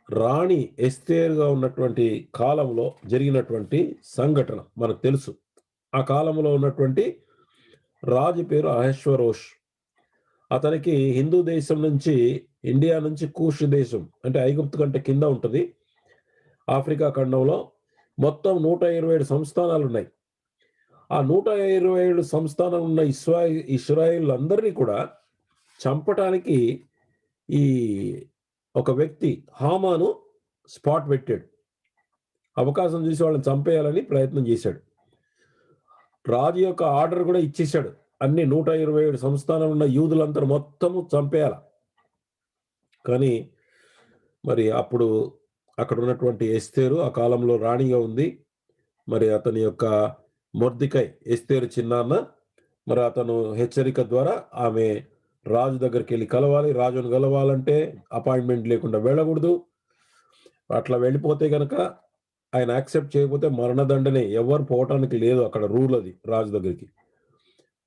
రాణి ఎస్తేరుగా ఉన్నటువంటి కాలంలో జరిగినటువంటి సంఘటన మనకు తెలుసు. ఆ కాలంలో ఉన్నటువంటి రాజు పేరు అహష్వేరోష్. అతనికి హిందూ దేశం నుంచి, ఇండియా నుంచి కూష్ దేశం అంటే ఐగుప్తు కంటే కింద ఉంటది. ఆఫ్రికా ఖండంలో మొత్తం 127 సంస్థానాలున్నాయి. ఆ 127 సంస్థానాలున్న ఇశ్రాయేలీయులందరినీ కూడా చంపటానికి ఈ ఒక వ్యక్తి హామాను స్పాట్ పెట్టాడు. అవకాశం చూసి వాళ్ళని చంపేయాలని ప్రయత్నం చేశాడు. రాజు యొక్క ఆర్డర్ కూడా ఇచ్చేశాడు. అన్ని 127 సంస్థానాలున్న యూదులందరూ మొత్తము చంపేయాల. కానీ మరి అప్పుడు అక్కడ ఉన్నటువంటి ఎస్తేరు ఆ కాలంలో రాణిగా ఉంది. మరి అతని యొక్క మొర్దెకై, ఎస్తేరు చిన్నాన్న, మరి అతను హెచ్చరిక ద్వారా ఆమె రాజు దగ్గరికెళ్ళి కలవాలి. రాజును కలవాలంటే అపాయింట్మెంట్ లేకుండా వెళ్ళకూడదు. అట్లా వెళ్ళిపోతే గనక ఆయన యాక్సెప్ట్ చేయకపోతే మరణదండనే. ఎవ్వరు పోవటానికి లేదు అక్కడ రూల్ అది రాజు దగ్గరికి.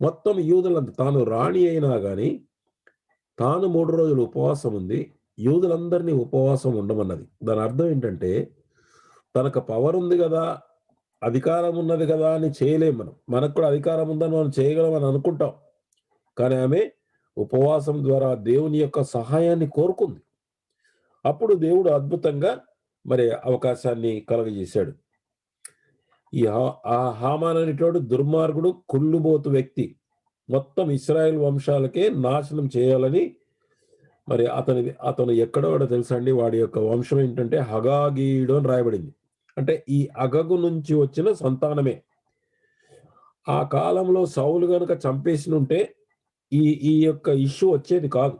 మొత్తం యూదులంతా, తాను రాణి అయినా గాని తాను 3 రోజులు ఉపవాసం ఉంది. యూదులందరినీ ఉపవాసం ఉండమన్నది. దాని అర్థం ఏంటంటే తనకు పవర్ ఉంది గదా! అధికారం ఉన్నది గదా! అని చేయలేం మనం. మనకు కూడా అధికారం ఉందని మనం చేయగలమని అనుకుంటాం. కానీ ఆమె ఉపవాసం ద్వారా దేవుని యొక్క సహాయాన్ని కోరుకుంది. అప్పుడు దేవుడు అద్భుతంగా మరి అవకాశాన్ని కలుగజేశాడు. ఆ హామాన్ అనేటోడు దుర్మార్గుడు, కుళ్ళుబోతు వ్యక్తి. మొత్తం ఇశ్రాయేల్ వంశాలకే నాశనం చేయాలని మరి అతను ఎక్కడో తెలుసా అండి? వాడి యొక్క వంశం ఏంటంటే హగాగీయుడు అని రాయబడింది. అంటే ఈ అగగు నుంచి వచ్చిన సంతానమే. ఆ కాలంలో సౌలు గనుక చంపేసినుంటే ఈ ఈ యొక్క ఇష్యూ వచ్చేది కాదు.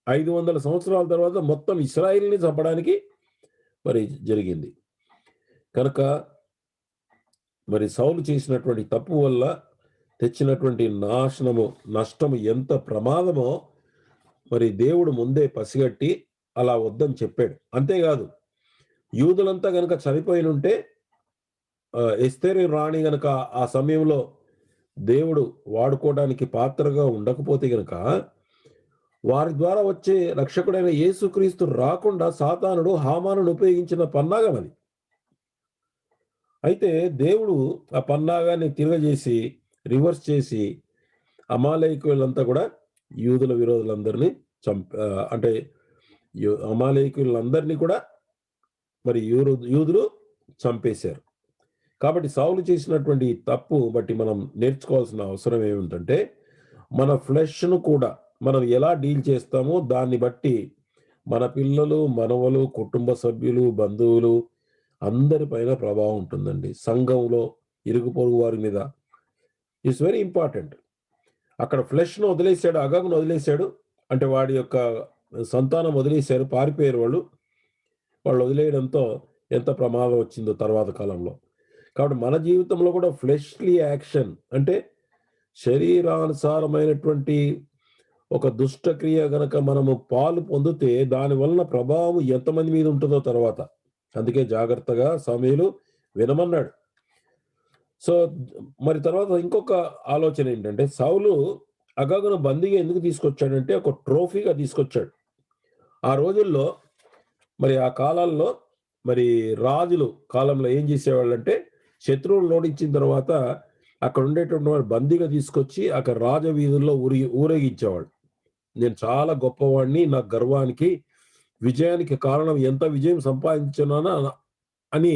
500 సంవత్సరాల తర్వాత మొత్తం ఇశ్రాయేలుని చంపడానికి మరి జరిగింది. కనుక మరి సౌలు చేసినటువంటి తప్పు వల్ల తెచ్చినటువంటి నష్టము ఎంత ప్రమాదమో మరి దేవుడు ముందే పసిగట్టి అలా వద్దని చెప్పాడు. అంతేకాదు, యూదులంతా గనక చనిపోయినుంటే ఎస్తేరు రాణి గనక ఆ సమయంలో దేవుడు వాడుకోవడానికి పాత్రగా ఉండకపోతే గనక వారి ద్వారా వచ్చే రక్షకుడైన యేసుక్రీస్తు రాకుండా సాతానుడు హామానును ఉపయోగించిన పన్నాగం అది. అయితే దేవుడు ఆ పన్నాగాన్ని తిరగజేసి, రివర్స్ చేసి అమాలేకీయులంతా కూడా యూదుల విరోధులందరినీ అంటే అమాలేకీయులందరినీ కూడా మరి యూదులు చంపేశారు. కాబట్టి సౌలు చేసినటువంటి తప్పు బట్టి మనం నేర్చుకోవాల్సిన అవసరం ఏమిటంటే, మన ఫ్లెష్‌ను కూడా మనం ఎలా డీల్ చేస్తామో దాన్ని బట్టి మన పిల్లలు, మనవలు, కుటుంబ సభ్యులు, బంధువులు అందరి పైన ప్రభావం ఉంటుందండి. సంఘంలో ఇరుగు పొరుగు వారి మీద. It's very important. అక్కడ ఫ్లెష్‌ను వదిలేసాడు, అగగును వదిలేసాడు. అంటే వాడి యొక్క సంతానం వదిలేసారు, పారిపోయారు వాళ్ళు. వాళ్ళు వదిలేయడంతో ఎంత ప్రమాదం వచ్చిందో తర్వాత కాలంలో. కాబట్టి మన జీవితంలో కూడా ఫ్లెష్‌లీ యాక్షన్ అంటే శరీరానుసారమైనటువంటి ఒక దుష్టక్రియ గనక మనము పాలు పొందితే దాని వలన ప్రభావం ఎంతమంది మీద ఉంటుందో తర్వాత. అందుకే జాగ్రత్తగా సమూయేలు వినమన్నాడు. సో, మరి తర్వాత ఇంకొక ఆలోచన ఏంటంటే సౌలు అగగును బందీగా ఎందుకు తీసుకొచ్చాడంటే ఒక ట్రోఫీగా తీసుకొచ్చాడు. ఆ రోజుల్లో మరి ఆ కాలాల్లో మరి రాజులు కాలంలో ఏం చేసేవాళ్ళంటే శత్రువులను ఓడించిన తర్వాత అక్కడ ఉండేటువంటి వాడు బందీగా తీసుకొచ్చి అక్కడ రాజవీధుల్లో ఊరేగించేవాడు. నేను చాలా గొప్పవాడిని, నా గర్వానికి, విజయానికి కారణం ఎంత విజయం సంపాదించున్నానో అని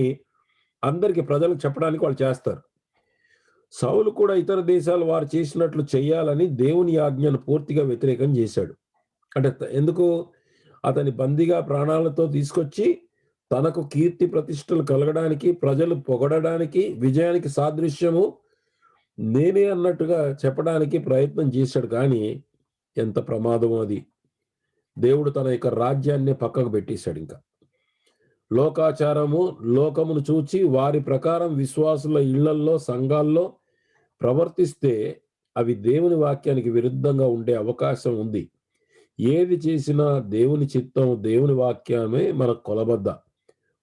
అందరికి ప్రజలకు చెప్పడానికి వాళ్ళు చేస్తారు. సౌలు కూడా ఇతర దేశాల వారు చేసినట్లు చేయాలని దేవుని ఆజ్ఞను పూర్తిగా వ్యతిరేకం చేశాడు. అంటే ఎందుకు? అతని బందీగా ప్రాణాలతో తీసుకొచ్చి తనకు కీర్తి ప్రతిష్టలు కలగడానికి, ప్రజలు పొగడడానికి, విజయానికి సాదృశ్యము నేనే అన్నట్టుగా చెప్పడానికి ప్రయత్నం చేశాడు. కానీ ఎంత ప్రమాదం అది. దేవుడు తన యొక్క రాజ్యాన్ని పక్కకు పెట్టేశాడు. ఇంకా లోకాచారము, లోకమును చూచి వారి ప్రకారం విశ్వాసుల ఇళ్లల్లో, సంఘాల్లో ప్రవర్తిస్తే అవి దేవుని వాక్యానికి విరుద్ధంగా ఉండే అవకాశం ఉంది. ఏది చేసినా దేవుని చిత్తం, దేవుని వాక్యమే మనకు కొలబద్ద.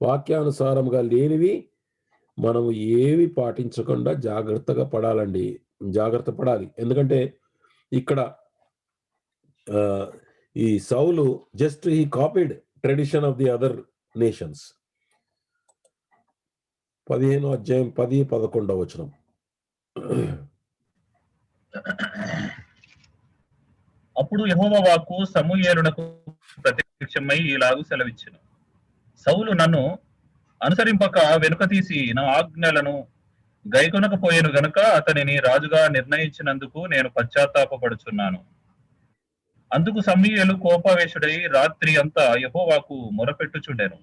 వాక్యానుసారంగా లేనివి మనము ఏవి పాటించకుండా జాగ్రత్తగా పడాలండి. జాగ్రత్త పడాలి. ఎందుకంటే ఇక్కడ ఈ సౌలు just he copied tradition of the other nations. 15వ అధ్యాయం 10, 11వ వచనం. అప్పుడు యెహోవా వాక్కు సమూయేలునకు ప్రత్యక్షమై ఇలాగు సెలవిచ్చెను. సౌలు నన్ను అనుసరింపక వెనుక తీసి నా ఆజ్ఞలను గైకొనకపోయేను గనుక అతనిని రాజుగా నిర్ణయించినందుకు నేను పశ్చాత్తాపపడుచున్నాను. అందుకు సమూయేలు కోపావేశుడై రాత్రి అంతా యెహోవాకు మొరపెట్టుచుండెను.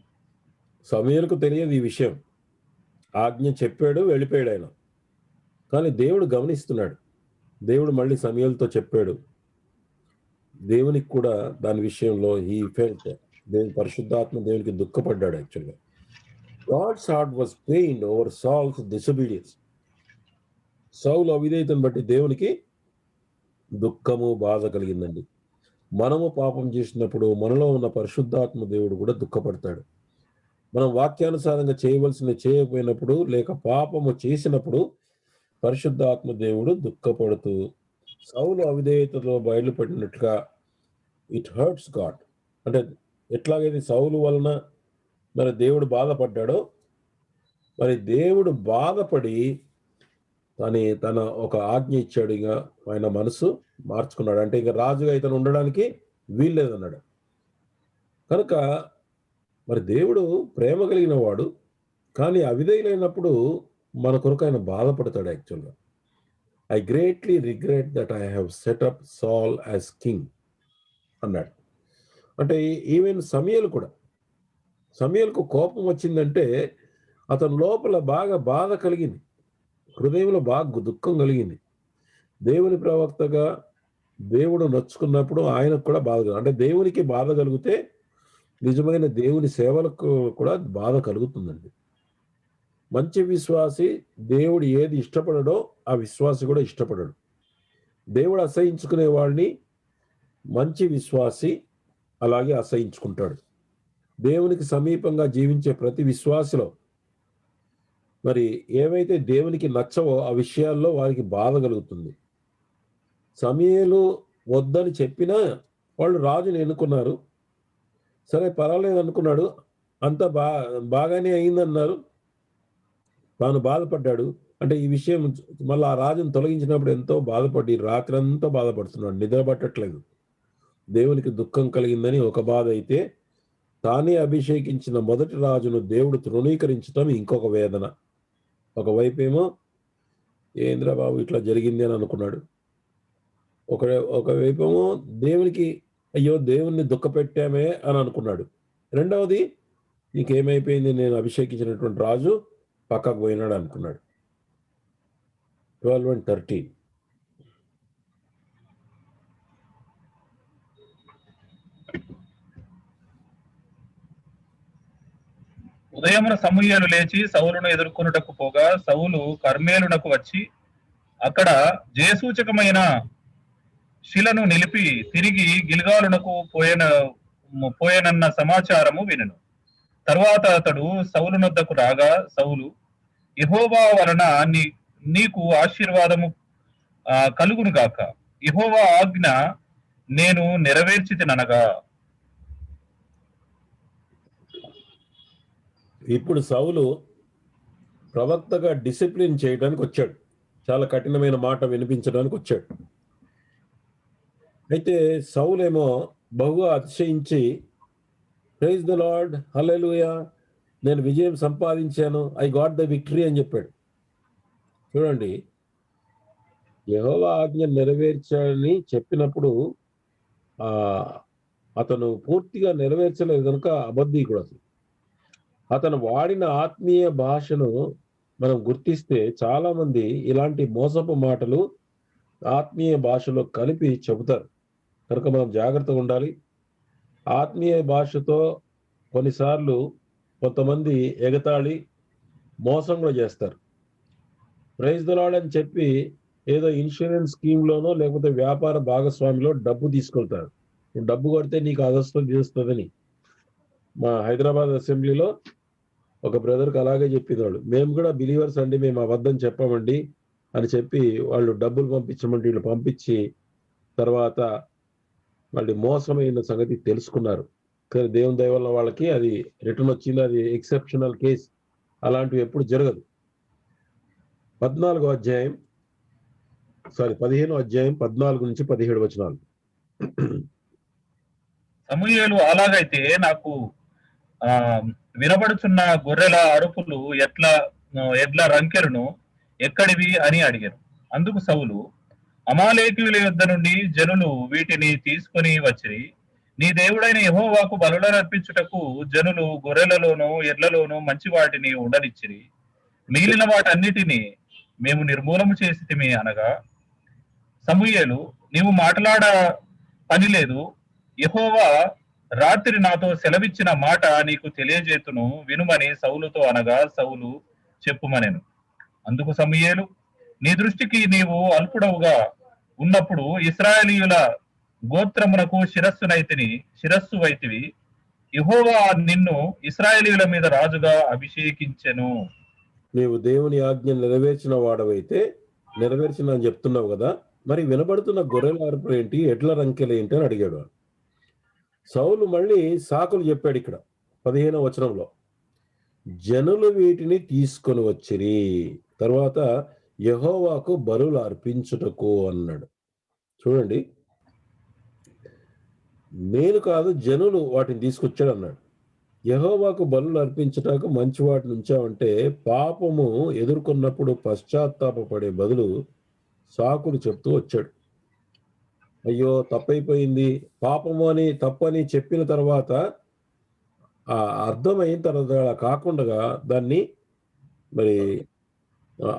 సమూయేలుకు తెలియదు ఈ విషయం. ఆజ్ఞ చెప్పాడు, వెళ్ళిపోయాడు ఆయన. కానీ దేవుడు గమనిస్తున్నాడు. దేవుడు మళ్ళీ సమూయేలుతో చెప్పాడు. దేవునికి కూడా దాని విషయంలో హీ ఫెల్ట్, దేవుని పరిశుద్ధాత్మ దేవునికి దుఃఖపడ్డాడు. యాక్చువల్గా God's heart was pained over Saul's disobedience. సౌలు అవిధేయతను బట్టి దేవునికి దుఃఖము, బాధ కలిగిందండి. మనము పాపం చేసినప్పుడు మనలో ఉన్న పరిశుద్ధాత్మ దేవుడు కూడా దుఃఖపడతాడు. మనం వాక్యానుసారంగా చేయవలసినవి చేయకపోయినప్పుడు, లేక పాపము చేసినప్పుడు పరిశుద్ధాత్మ దేవుడు దుఃఖపడుతూ సౌలు అవిధేయతలో బయలుపడినట్లుగా ఇట్ హర్ట్స్ గాడ్. అంటే ఎట్లాగైతే సౌలు వలన మరి దేవుడు బాధపడ్డాడో, మరి దేవుడు బాధపడి తన ఒక ఆజ్ఞ ఇచ్చాడు. ఇక ఆయన మనసు మార్చుకున్నాడు. అంటే ఇక రాజుగా ఇతను ఉండడానికి వీల్లేదన్నాడు. కనుక మరి దేవుడు ప్రేమ కలిగిన వాడు, కానీ అవిధేయులైనప్పుడు మన కొరకు ఆయన బాధపడతాడు. యాక్చువల్గా I greatly regret that I have set up సాల్ యాజ్ కింగ్ అన్నాడు. అంటే ఈవెన్ సమూయేలుకు కోపం వచ్చిందంటే అతని లోపల బాగా బాధ కలిగింది, హృదయంలో బాగా దుఃఖం కలిగింది. దేవుని ప్రవక్తగా దేవుడు నొచ్చుకున్నప్పుడు ఆయనకు కూడా బాధ, అంటే దేవునికి బాధ కలిగితే నిజమైన దేవుని సేవలకు కూడా బాధ కలుగుతుందండి. మంచి విశ్వాసి దేవుడు ఏది ఇష్టపడడో ఆ విశ్వాసి కూడా ఇష్టపడడు. దేవుడు అసహించుకునే వాడిని మంచి విశ్వాసి అలాగే అసహించుకుంటాడు. దేవునికి సమీపంగా జీవించే ప్రతి విశ్వాసిలో మరి ఏవైతే దేవునికి నచ్చవో ఆ విషయాల్లో వారికి బాధ కలుగుతుంది. సమూయేలు వద్దని చెప్పినా వాళ్ళు రాజుని ఎన్నుకున్నారు. సరే పర్వాలేదు అనుకున్నాడు, అంతా బాగానే అయిందన్నారు. తాను బాధపడ్డాడు. అంటే ఈ విషయం మళ్ళీ ఆ రాజును తొలగించినప్పుడు ఎంతో బాధపడి రాత్రి అంతా బాధపడుతున్నాడు, నిద్ర పట్టట్లేదు. దేవునికి దుఃఖం కలిగిందని ఒక బాధ అయితే, తానే అభిషేకించిన మొదటి రాజును దేవుడు తృణీకరించడం ఇంకొక వేదన. ఒకవైపేమో ఏంద్రా బాబు ఇట్లా జరిగింది అని అనుకున్నాడు. ఒకవైపేమో దేవునికి అయ్యో దేవుణ్ణి దుఃఖపెట్టామే అని అనుకున్నాడు. రెండవది నీకేమైపోయింది, నేను అభిషేకించినటువంటి రాజు పక్కకు పోయినాడు అనుకున్నాడు. 12 and 13. ఉదయమున సమూయేలు లేచి సౌలును ఎదుర్కొనుటకు పోగా సౌలు కర్మేలునకు వచ్చి అక్కడ జయసూచకమైన శిలను నిలిపి తిరిగి గిల్గాలునకు పోయనన్న సమాచారము వినెను. తరువాత అతడు సౌలునొద్దకు రాగా సౌలు, యెహోవా వలన నీకు ఆశీర్వాదము కలుగును గాక, యెహోవా ఆజ్ఞ నేను నెరవేర్చితిననగా. ఇప్పుడు సౌలు ప్రవక్తగా డిసిప్లిన్ చేయడానికి వచ్చాడు, చాలా కఠినమైన మాట వినిపించడానికి వచ్చాడు. అయితే సౌలేమో బహుగా అతిశయించి, ప్రైజ్ ద లార్డ్, హల్లెలూయా, నేను విజయం సంపాదించాను, ఐ గాట్ ద విక్టరీ అని చెప్పాడు. చూడండి, యెహోవా ఆజ్ఞ నెరవేర్చాలని చెప్పినప్పుడు అతను పూర్తిగా నెరవేర్చలేదు కనుక అబద్ధీకుడు. అతను వాడిన ఆత్మీయ భాషను మనం గుర్తిస్తే చాలా మంది ఇలాంటి మోసపు మాటలు ఆత్మీయ భాషలో కలిపి చెబుతారు. కనుక మనం జాగ్రత్తగా ఉండాలి. ఆత్మీయ భాషతో కొన్నిసార్లు కొంతమంది ఎగతాళి మోసం కూడా చేస్తారు. ప్రైజ్ ద లార్డ్ అని చెప్పి ఏదో ఇన్సూరెన్స్ స్కీమ్లోనో లేకపోతే వ్యాపార భాగస్వామిలో డబ్బు తీసుకెళ్తారు. డబ్బు కొడితే నీకు అదొస్తుంది తీస్తుందని. మా హైదరాబాద్ అసెంబ్లీలో ఒక బ్రదర్కి అలాగే చెప్పేవాళ్ళు, మేము కూడా బిలీవర్స్ అండి, మేము అబద్ధం చెప్పమండి అని చెప్పి వాళ్ళు డబ్బులు పంపించమంటే వీళ్ళు పంపించి తర్వాత వాళ్ళు మోసమైన సంగతి తెలుసుకున్నారు. కానీ దేవుని దయ వల్ల వాళ్ళకి అది రిటర్న్ వచ్చింది. అది ఎక్సెప్షనల్ కేస్, అలాంటివి ఎప్పుడు జరగదు. 15వ అధ్యాయం 14 నుంచి 17 వచనాలు. సమూయేలు, అలాగైతే నాకు వినబడుచున్న గొర్రెల అరుపులు ఎడ్ల రంకెలను ఎక్కడివి అని అడిగారు. అందుకు సౌలు, అమాలేకీయుల యొద్ద నుండి జనులు వీటిని తీసుకొని వచ్చిరి. నీ దేవుడైన యెహోవాకు బలులను అర్పించుటకు జనులు గొర్రెలలోనూ ఎడ్లలోనూ మంచి వాటిని ఉండనిచ్చిరి. మిగిలిన వాటన్నిటిని మేము నిర్మూలము చేసితిమి అనగా, సమూయేలు, నీవు మాట్లాడ పని లేదు, యెహోవా రాత్రి నాతో సెలవిచ్చిన మాట నీకు తెలియజేతును, వినుమని సౌలుతో అనగా సౌలు చెప్పుమనెను. అందుకు సమూయేలు, నీ దృష్టికి నీవు అల్పుడవుగా ఉన్నప్పుడు ఇశ్రాయేలీయుల గోత్రమునకు శిరస్సు వైతివి. యెహోవా నిన్ను ఇశ్రాయేలీయుల మీద రాజుగా అభిషేకించెను. నీవు దేవుని ఆజ్ఞ నెరవేర్చిన వాడవైతే నెరవేర్చిన అని చెప్తున్నావు కదా, మరి వినబడుతున్న గొర్రెల అరుపులు ఏంటి, ఎడ్ల రంకెలు ఏంటి అని అడిగాడు. సౌలు మళ్ళీ సాకులు చెప్పాడు. ఇక్కడ 15వ వచనంలో, జనులు వీటిని తీసుకొని వచ్చిరి, తర్వాత యెహోవాకు బలులు అర్పించుటకు అన్నాడు. చూడండి, నేను కాదు, జనులు వాటిని తీసుకొచ్చాడు అన్నాడు. యెహోవాకు బలులు అర్పించుటకు మంచి వాటిని ఉంచామంటే పాపము ఎదుర్కొన్నప్పుడు పశ్చాత్తాపడే బదులు సాకులు చెప్తూ వచ్చాడు. అయ్యో తప్పైపోయింది, పాపము అని తప్పని చెప్పిన తర్వాత అర్థమైన తర్వాత కాకుండా దాన్ని మరి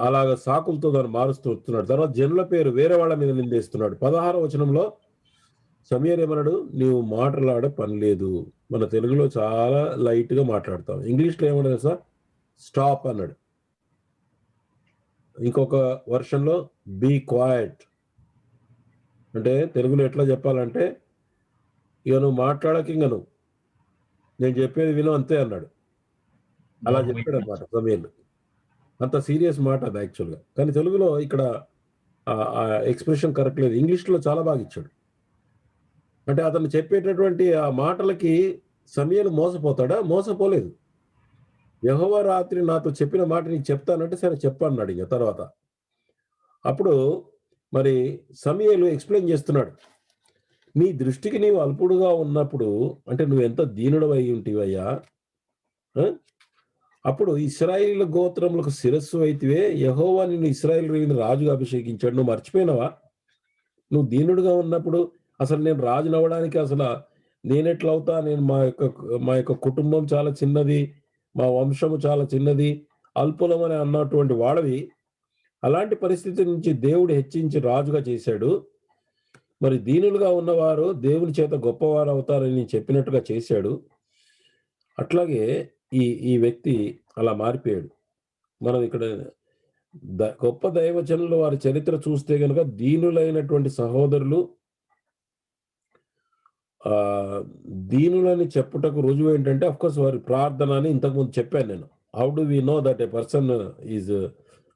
అలాగ సాకులతో దాన్ని మారుస్తూ వస్తున్నాడు. తర్వాత జనుల పేరు వేరే వాళ్ళ మీద నిందేస్తున్నాడు. 16వ వచనంలో సమూయేలు ఏమన్నాడు, నీవు మాట్లాడే పని లేదు. మన తెలుగులో చాలా లైట్ గా మాట్లాడతాం, ఇంగ్లీష్లో ఏమన్నాడు సార్, స్టాప్ అన్నాడు. ఇంకొక వర్షన్లో బీ క్వైట్ అంటే తెలుగులో ఎట్లా చెప్పాలంటే, ఇక నువ్వు మాట్లాడక ఇంక నువ్వు నేను చెప్పేది విను అంతే అన్నాడు. అలా చెప్పాడు అనమాట సమూయేలు. అంత సీరియస్ మాట అది యాక్చువల్గా, కానీ తెలుగులో ఇక్కడ ఎక్స్ప్రెషన్ కరెక్ట్ లేదు. ఇంగ్లీష్లో చాలా బాగా ఇచ్చాడు. అంటే అతను చెప్పేటటువంటి ఆ మాటలకి సమూయేలు మోసపోతాడా? మోసపోలేదు. యెహోవా రాత్రి నాతో చెప్పిన మాట నీకు చెప్తానంటే సరే చెప్పన్నాడు. ఇంకా తర్వాత అప్పుడు మరి సమూయేలు ఎక్స్ప్లెయిన్ చేస్తున్నాడు, నీ దృష్టికి నీవు అల్పుడుగా ఉన్నప్పుడు అంటే నువ్వు ఎంత దీనుడు అయి ఉంటివయ్యా, అప్పుడు ఇశ్రాయేలీయుల గోత్రములకు శిరస్సు అయితివే, యెహోవా నిన్ను ఇశ్రాయేలు మీద రాజుగా అభిషేకించాడు. నువ్వు మర్చిపోయినావా? నువ్వు దీనుడుగా ఉన్నప్పుడు అసలు నేను రాజును అవ్వడానికి అసలు నేనెట్లా అవుతా, నేను మా యొక్క కుటుంబం చాలా చిన్నది, మా వంశము చాలా చిన్నది, అల్పులమని అన్నటువంటి వాడవి అలాంటి పరిస్థితి నుంచి దేవుడు హెచ్చించి రాజుగా చేశాడు. మరి దీనులుగా ఉన్నవారు దేవుని చేత గొప్పవారు అవుతారని చెప్పినట్టుగా చేశాడు. అట్లాగే ఈ ఈ వ్యక్తి అలా మారిపోయాడు. మనం ఇక్కడ గొప్ప దైవజనులు వారి చరిత్ర చూస్తే గనుక దీనులైనటువంటి సహోదరులు దీనులని చెప్పుటకు రుజువు ఏంటంటే కోర్స్ వారి ప్రార్థన అని ఇంతకుముందు చెప్పాను నేను. How do we know that a person is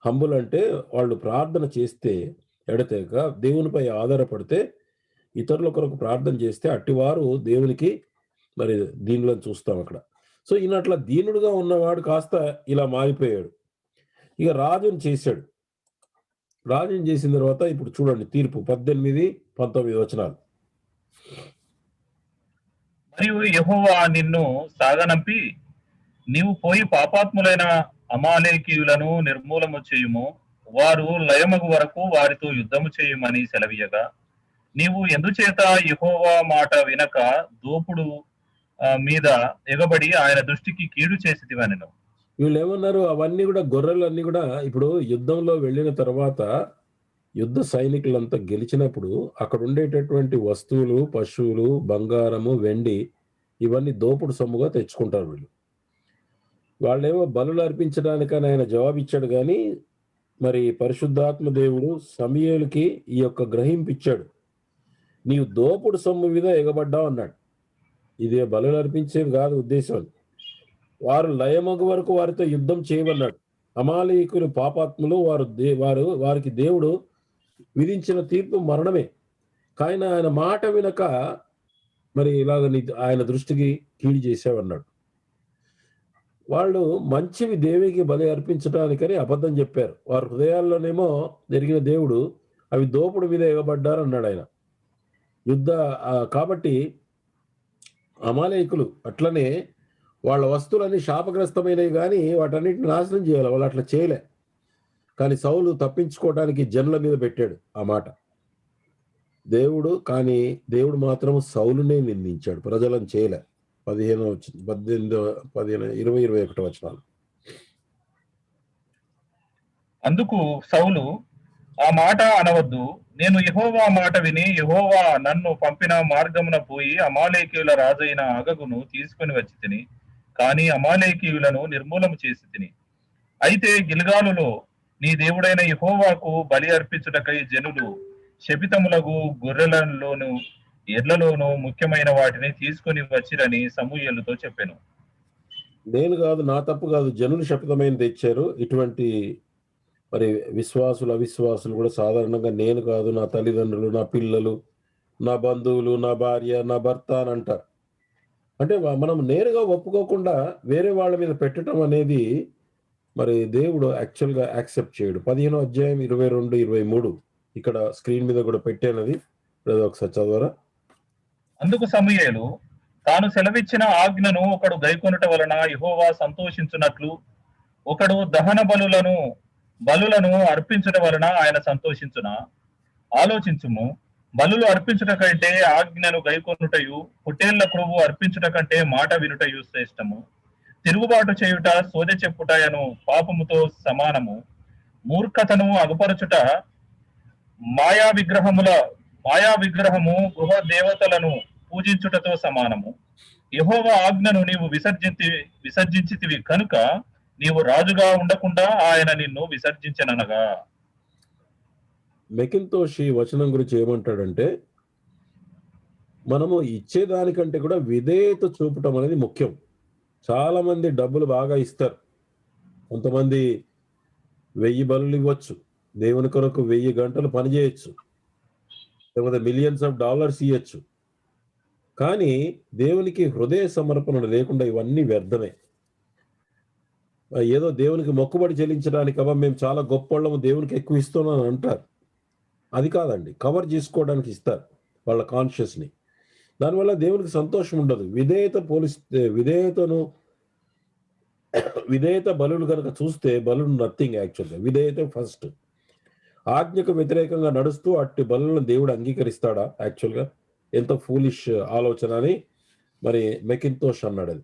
humble అంటే వాళ్ళు ప్రార్థన చేస్తే ఎడతెగక దేవునిపై ఆధారపడితే ఇతరుల కొరకు ప్రార్థన చేస్తే అట్టివారు దేవునికి మరి దీనులను చూస్తాం అక్కడ. సో ఈయన అట్లా దీనుడుగా ఉన్నవాడు కాస్త ఇలా మారిపోయాడు. ఇక రాజుని చేశాడు. రాజుని చేసిన తర్వాత ఇప్పుడు చూడండి తీర్పు 18, 19 వచనాలు. మరియు యెహోవా నిన్ను సాగనంపి నీవు పోయి పాపాత్ములైన అమాలేకీయులను నిర్మూలము చేయుము, వారు లయమగు వరకు వారితో యుద్ధము చేయమని సెలవీయగా, నీవు ఎందుచేత యెహోవా మాట వినక దోపుడు మీద ఎగబడి ఆయన దృష్టికి కీడు చేసితివనెను. వీళ్ళు ఏమన్నారు, అవన్నీ కూడా గొర్రెలన్నీ కూడా ఇప్పుడు యుద్ధంలో వెళ్ళిన తర్వాత యుద్ధ సైనికులంతా గెలిచినప్పుడు అక్కడ ఉండేటటువంటి వస్తువులు, పశువులు, బంగారము, వెండి ఇవన్నీ దోపుడు సొమ్ముగా తెచ్చుకుంటారు వీళ్ళు. వాళ్ళేమో బలులు అర్పించడానికని ఆయన జవాబిచ్చాడు కానీ మరి పరిశుద్ధాత్మ దేవుడు సమూయేలుకి ఈ యొక్క గ్రహింపిచ్చాడు. నీవు దోపుడు సొమ్ము మీద ఎగబడ్డావు అన్నాడు. ఇదే బలులు అర్పించేది కాదు ఉద్దేశం. వారు లయమగు వరకు వారితో యుద్ధం చేయమన్నాడు. అమాలేకులు పాపాత్ములు, వారికి దేవుడు విధించిన తీర్పు మరణమే. కానీ ఆయన మాట వినక మరి ఇలాగ ఆయన దృష్టికి కీడు చేసావన్నాడు. వాళ్ళు మంచివి దేవికి బలి అర్పించడానికని అబద్ధం చెప్పారు. వారి హృదయాల్లోనేమో జరిగిన దేవుడు అవి దోపుడు మీద ఎగబడ్డారు అన్నాడు ఆయన. కాబట్టి అమాలేకులు అట్లనే వాళ్ళ వస్తువులన్నీ శాపగ్రస్తమైనవి కానీ వాటన్నిటిని నాశనం చేయాలి. వాళ్ళు అట్లా చేయలే. కానీ సౌలు తప్పించుకోవడానికి జనుల మీద పెట్టాడు ఆ మాట దేవుడు మాత్రం సౌలునే నిందించాడు, ప్రజలను చేయలే. 18, 20, 21 వచనాలు. అందుకు సౌలు ఆ మాట అనవద్దు, నేను యెహోవా మాట విని యెహోవా నన్ను పంపిన మార్గమున పోయి అమాలేకీయుల రాజైన అగగును తీసుకుని వచ్చి తిని, కానీ అమాలేకీయులను నిర్మూలము చేసి తిని. అయితే గిల్గాలులో నీ దేవుడైన యెహోవాకు బలి అర్పించుటకై జనులు శపితములగు గొర్రెలలోను ఎడ్లలోను ముఖ్యమైన వాటిని తీసుకుని వచ్చిరని సమూయేలుతో చెప్పాను. నేను కాదు, నా తప్పు కాదు, జనులు శపితమైన తెచ్చారు. ఇటువంటి మరి విశ్వాసులు అవిశ్వాసులు కూడా సాధారణంగా నేను కాదు, నా తల్లిదండ్రులు, నా పిల్లలు, నా బంధువులు, నా భార్య, నా భర్త అని అంటారు. అంటే మనం నేరుగా ఒప్పుకోకుండా వేరే వాళ్ళ మీద పెట్టడం అనేది మరి దేవుడు యాక్చువల్గా యాక్సెప్ట్ చేయడు. 15వ అధ్యాయం 22, 23 ఇక్కడ స్క్రీన్ మీద కూడా పెట్టానది, ఒకసారి చదవరా. అందుకు సమూయేలు తాను సెలవిచ్చిన ఆజ్ఞను ఒకడు గైకొనుట వలన యెహోవా సంతోషించున్నట్లు ఒకడు దహన బలులను అర్పించుట వలన ఆయన సంతోషించునా? ఆలోచించుము. బలులు అర్పించుట కంటే ఆజ్ఞను గైకొనుటయు, పొట్టేళ్ల క్రొవ్వు అర్పించుట కంటే మాట వినుటయు శ్రేష్టము. తిరుగుబాటు చేయుట సోదె చెప్పుటయను పాపముతో సమానము. మూర్ఖతను అగపరచుట మాయా విగ్రహము గృహ దేవతలను పూజించుటతో సమానము. యెహోవా ఆజ్ఞను నీవు విసర్జించితివి కనుక నీవు రాజుగా ఉండకుండా ఆయన నిన్ను విసర్జించననగా. మెకింతోష్ ఈ వచనం గురించి ఏమంటాడంటే, మనము ఇచ్చేదానికంటే కూడా విధేయత చూపటం అనేది ముఖ్యం. చాలా మంది డబ్బులు బాగా ఇస్తారు. కొంతమంది 1000 బలులు ఇవ్వచ్చు, దేవుని కొరకు 1000 గంటలు పనిచేయచ్చు, లేకపోతే మిలియన్స్ ఆఫ్ డాలర్స్ ఇవ్వచ్చు. కానీ దేవునికి హృదయ సమర్పణ లేకుండా ఇవన్నీ వ్యర్థమే. ఏదో దేవునికి మొక్కుబడి చెల్లించడానికి మేము చాలా గొప్పవాళ్ళము, దేవునికి ఎక్కువ ఇస్తున్నాను అంటారు. అది కాదండి, కవర్ చేసుకోవడానికి ఇస్తారు వాళ్ళ కాన్షియస్ని. దానివల్ల దేవునికి సంతోషం ఉండదు. విధేయత బలులు కనుక చూస్తే బలులు నథింగ్. యాక్చువల్గా విధేయత ఫస్ట్. ఆజ్ఞకు వ్యతిరేకంగా నడుస్తూ అట్టి బలులను దేవుడు అంగీకరిస్తాడా? యాక్చువల్గా ఎంతో ఫూలిష్ ఆలోచన అని మరి మెకింతోష్ అన్నాడు అది.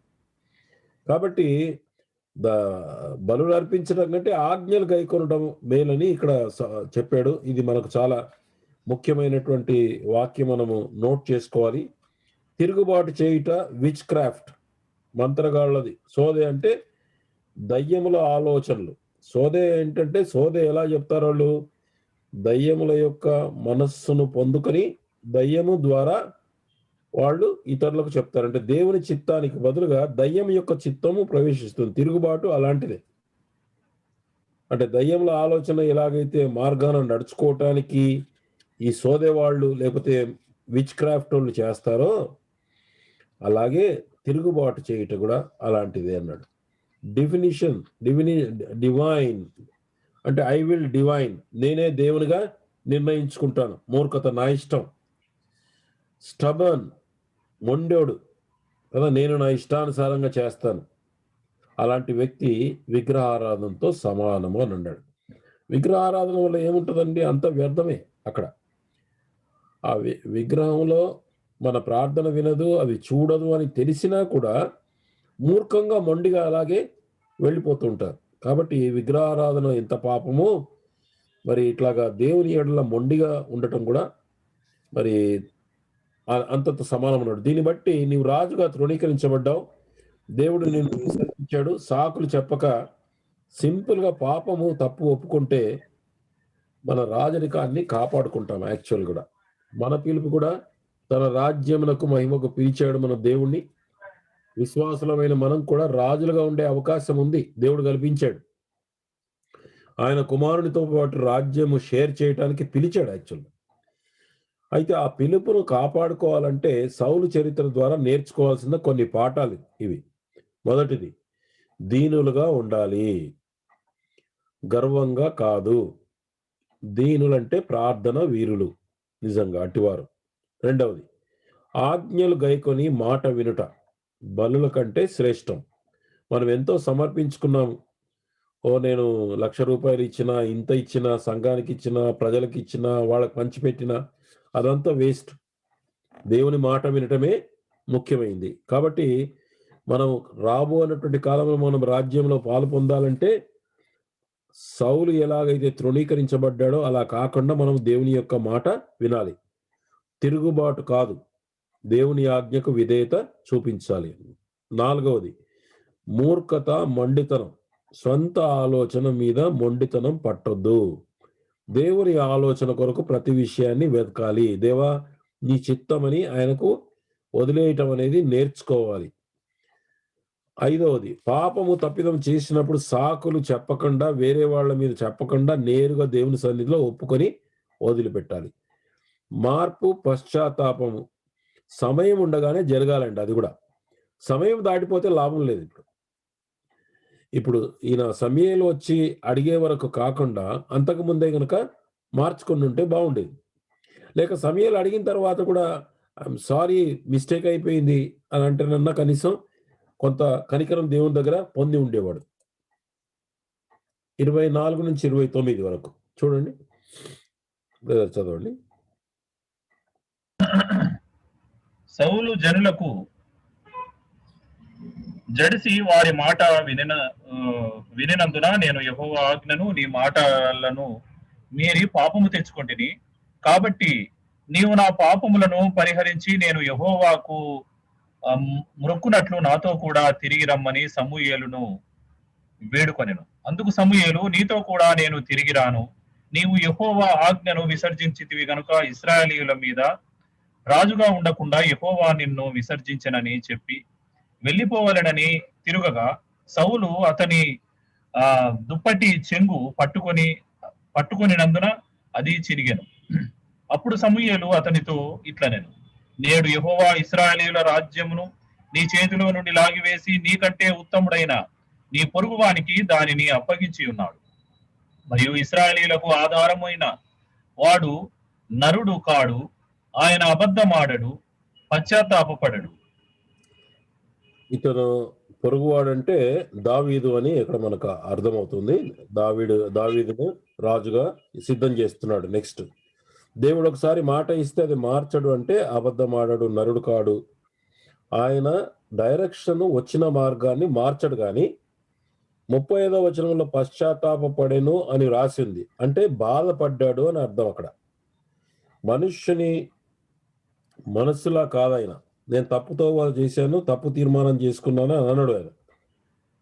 కాబట్టి బలులు అర్పించడం కంటే ఆజ్ఞలు గైకొనడం మేలని ఇక్కడ చెప్పాడు. ఇది మనకు చాలా ముఖ్యమైనటువంటి వాక్యం, మనము నోట్ చేసుకోవాలి. తిరుగుబాటు చేయుట విచ్ క్రాఫ్ట్, మంత్రగాళ్ళది. సోదే అంటే దయ్యముల ఆలోచనలు. సోదే ఏంటంటే, సోదే ఎలా చెప్తారు వాళ్ళు? దయ్యముల యొక్క మనస్సును పొందుకొని దయ్యము ద్వారా వాళ్ళు ఇతరులకు చెప్తారు. అంటే దేవుని చిత్తానికి బదులుగా దయ్యం యొక్క చిత్తము ప్రవేశిస్తుంది. తిరుగుబాటు అలాంటిదే. అంటే దయ్యముల ఆలోచన ఎలాగైతే మార్గాన నడుచుకోవటానికి ఈ సోదే వాళ్ళు లేకపోతే విచ్ క్రాఫ్ట్ వాళ్ళు చేస్తారో, అలాగే తిరుగుబాటు చేయట కూడా అలాంటిదే అన్నాడు. డివైన్ అంటే ఐ విల్ డివైన్, నేనే దేవునిగా నిర్ణయించుకుంటాను. మూర్ఖత, నా ఇష్టం. స్టబర్న్, మొండోడు కదా, నేను నా ఇష్టానుసారంగా చేస్తాను. అలాంటి వ్యక్తి విగ్రహారాధనతో సమానము అని అన్నాడు. విగ్రహారాధన వల్ల ఏముంటుందండి? అంత వ్యర్థమే. అక్కడ ఆ విగ్రహంలో మన ప్రార్థన వినదు, అది చూడదు అని తెలిసినా కూడా మూర్ఖంగా మొండిగా అలాగే వెళ్ళిపోతుంటారు. కాబట్టి విగ్రహారాధన ఎంత పాపమో, మరి ఇట్లాగా దేవుని ఎడల మొండిగా ఉండటం కూడా మరి అంతంత సమానం అన్నాడు. దీన్ని బట్టి నీవు రాజుగా తృణీకరించబడ్డావు, దేవుడు నిన్ను విసర్జించాడు. సాకులు చెప్పక సింపుల్గా పాపము తప్పు ఒప్పుకుంటే మన రాజరికాన్ని కాపాడుకుంటాం. యాక్చువల్ కూడా మన పిలుపు కూడా తన రాజ్యమునకు మహిమకు పిలిచాడు మన దేవుణ్ణి. విశ్వాసులమైన మనం కూడా రాజులుగా ఉండే అవకాశం ఉంది, దేవుడు కల్పించాడు. ఆయన కుమారునితో పాటు రాజ్యము షేర్ చేయడానికి పిలిచాడు యాక్చువల్గా. అయితే ఆ పిలుపును కాపాడుకోవాలంటే సౌలు చరిత్ర ద్వారా నేర్చుకోవాల్సిన కొన్ని పాఠాలు ఇవి. మొదటిది, దీనులుగా ఉండాలి, గర్వంగా కాదు. దీనులంటే ప్రార్థన వీరులు, నిజంగా అటివారు. రెండవది, ఆజ్ఞలు గైకొని మాట వినుట బలుల కంటే శ్రేష్టం. మనం ఎంతో సమర్పించుకున్నాము. నేను ₹1,00,000 ఇచ్చినా, ఇంత ఇచ్చినా, సంఘానికి ఇచ్చినా, ప్రజలకు ఇచ్చినా, వాళ్ళకి పంచిపెట్టినా అదంతా వేస్ట్. దేవుని మాట వినటమే ముఖ్యమైంది. కాబట్టి మనం రాబోనటువంటి కాలంలో మనం రాజ్యంలో పాలు పొందాలంటే సౌలు ఎలాగైతే తృణీకరించబడ్డాడో అలా కాకుండా మనం దేవుని యొక్క మాట వినాలి. తిరుగుబాటు కాదు, దేవుని ఆజ్ఞకు విధేయత చూపించాలి. నాలుగవది, మూర్ఖత, మొండితనం. స్వంత ఆలోచన మీద మొండితనం పట్టొద్దు. దేవుని ఆలోచన కొరకు ప్రతి విషయాన్ని వెతకాలి. దేవా నీ చిత్తమని ఆయనకు వదిలేయటం అనేది నేర్చుకోవాలి. ఐదవది, పాపము తప్పిదం చేసినప్పుడు సాకులు చెప్పకుండా, వేరే వాళ్ళ మీద చెప్పకుండా నేరుగా దేవుని సన్నిధిలో ఒప్పుకొని వదిలిపెట్టాలి. మార్పు, పశ్చాత్తాపము సమయం ఉండగానే జరగాలండి. అది కూడా సమయం దాటిపోతే లాభం లేదు. ఇప్పుడు ఈయన సమయంలో వచ్చి అడిగే వరకు కాకుండా అంతకు ముందే కనుక మార్చుకొని ఉంటే బాగుండేది. లేక సమయాలు అడిగిన తర్వాత కూడా ఐఎమ్ సారీ, మిస్టేక్ అయిపోయింది అని అంటేనన్నా కనీసం కొంత కనికరం దేవుని దగ్గర పొంది ఉండేవాడు. 24 నుంచి 29 వరకు చూడండి, చదవండి. సౌలు జనులకు జడిసి వారి మాట వినినందున నేను యెహోవా ఆజ్ఞను నీ మాటలను మీరి పాపము తెచ్చుకొంటిని. కాబట్టి నీవు నా పాపములను పరిహరించి నేను యెహోవాకు మ్రొక్కునట్లు నాతో కూడా తిరిగి రమ్మని సమూయేలును వేడుకొనెను. అందుకు సమూయేలు, నీతో కూడా నేను తిరిగి రాను. నీవు యెహోవా ఆజ్ఞను విసర్జించితివి గనుక ఇశ్రాయేలీయుల మీద రాజుగా ఉండకుండా యెహోవా నిన్ను విసర్జించెనని చెప్పి వెళ్ళిపోవాలనని తిరుగగా సౌలు అతని దుప్పటి చెంగు పట్టుకొనినందున అది చిరిగెను. అప్పుడు సమూయేలు అతనితో ఇట్లనెను, నేడు యెహోవా ఇశ్రాయేలీయుల రాజ్యమును నీ చేతిలో నుండి లాగివేసి నీకంటే ఉత్తముడైన నీ పొరుగువానికి దానిని అప్పగించి ఉన్నాడు. మరియు ఇశ్రాయేలీయులకు ఆధారమైన వాడు నరుడు కాడు, ఆయన అబద్ధమాడడు, పశ్చాత్తాపపడడు. ఇతను పొరుగువాడంటే దావీదు అని ఇక్కడ మనకు అర్థమవుతుంది. దావీదును రాజుగా సిద్ధం చేస్తున్నాడు. నెక్స్ట్, దేవుడు ఒకసారి మాట ఇస్తే అది మార్చడు అంటే అబద్ధమాడడు, నరుడు కాడు. ఆయన డైరెక్షన్ వచ్చిన మార్గాన్ని మార్చడు, కానీ 35వ వచనంలో పశ్చాత్తాపపడెను అని రాసింది. అంటే బాధపడ్డాడు అని అర్థం అక్కడ. మనుష్యుని మనస్సులా కాదాయన. నేను తప్పుతో చేశాను, తప్పు తీర్మానం చేసుకున్నాను అని అనడు ఆయన.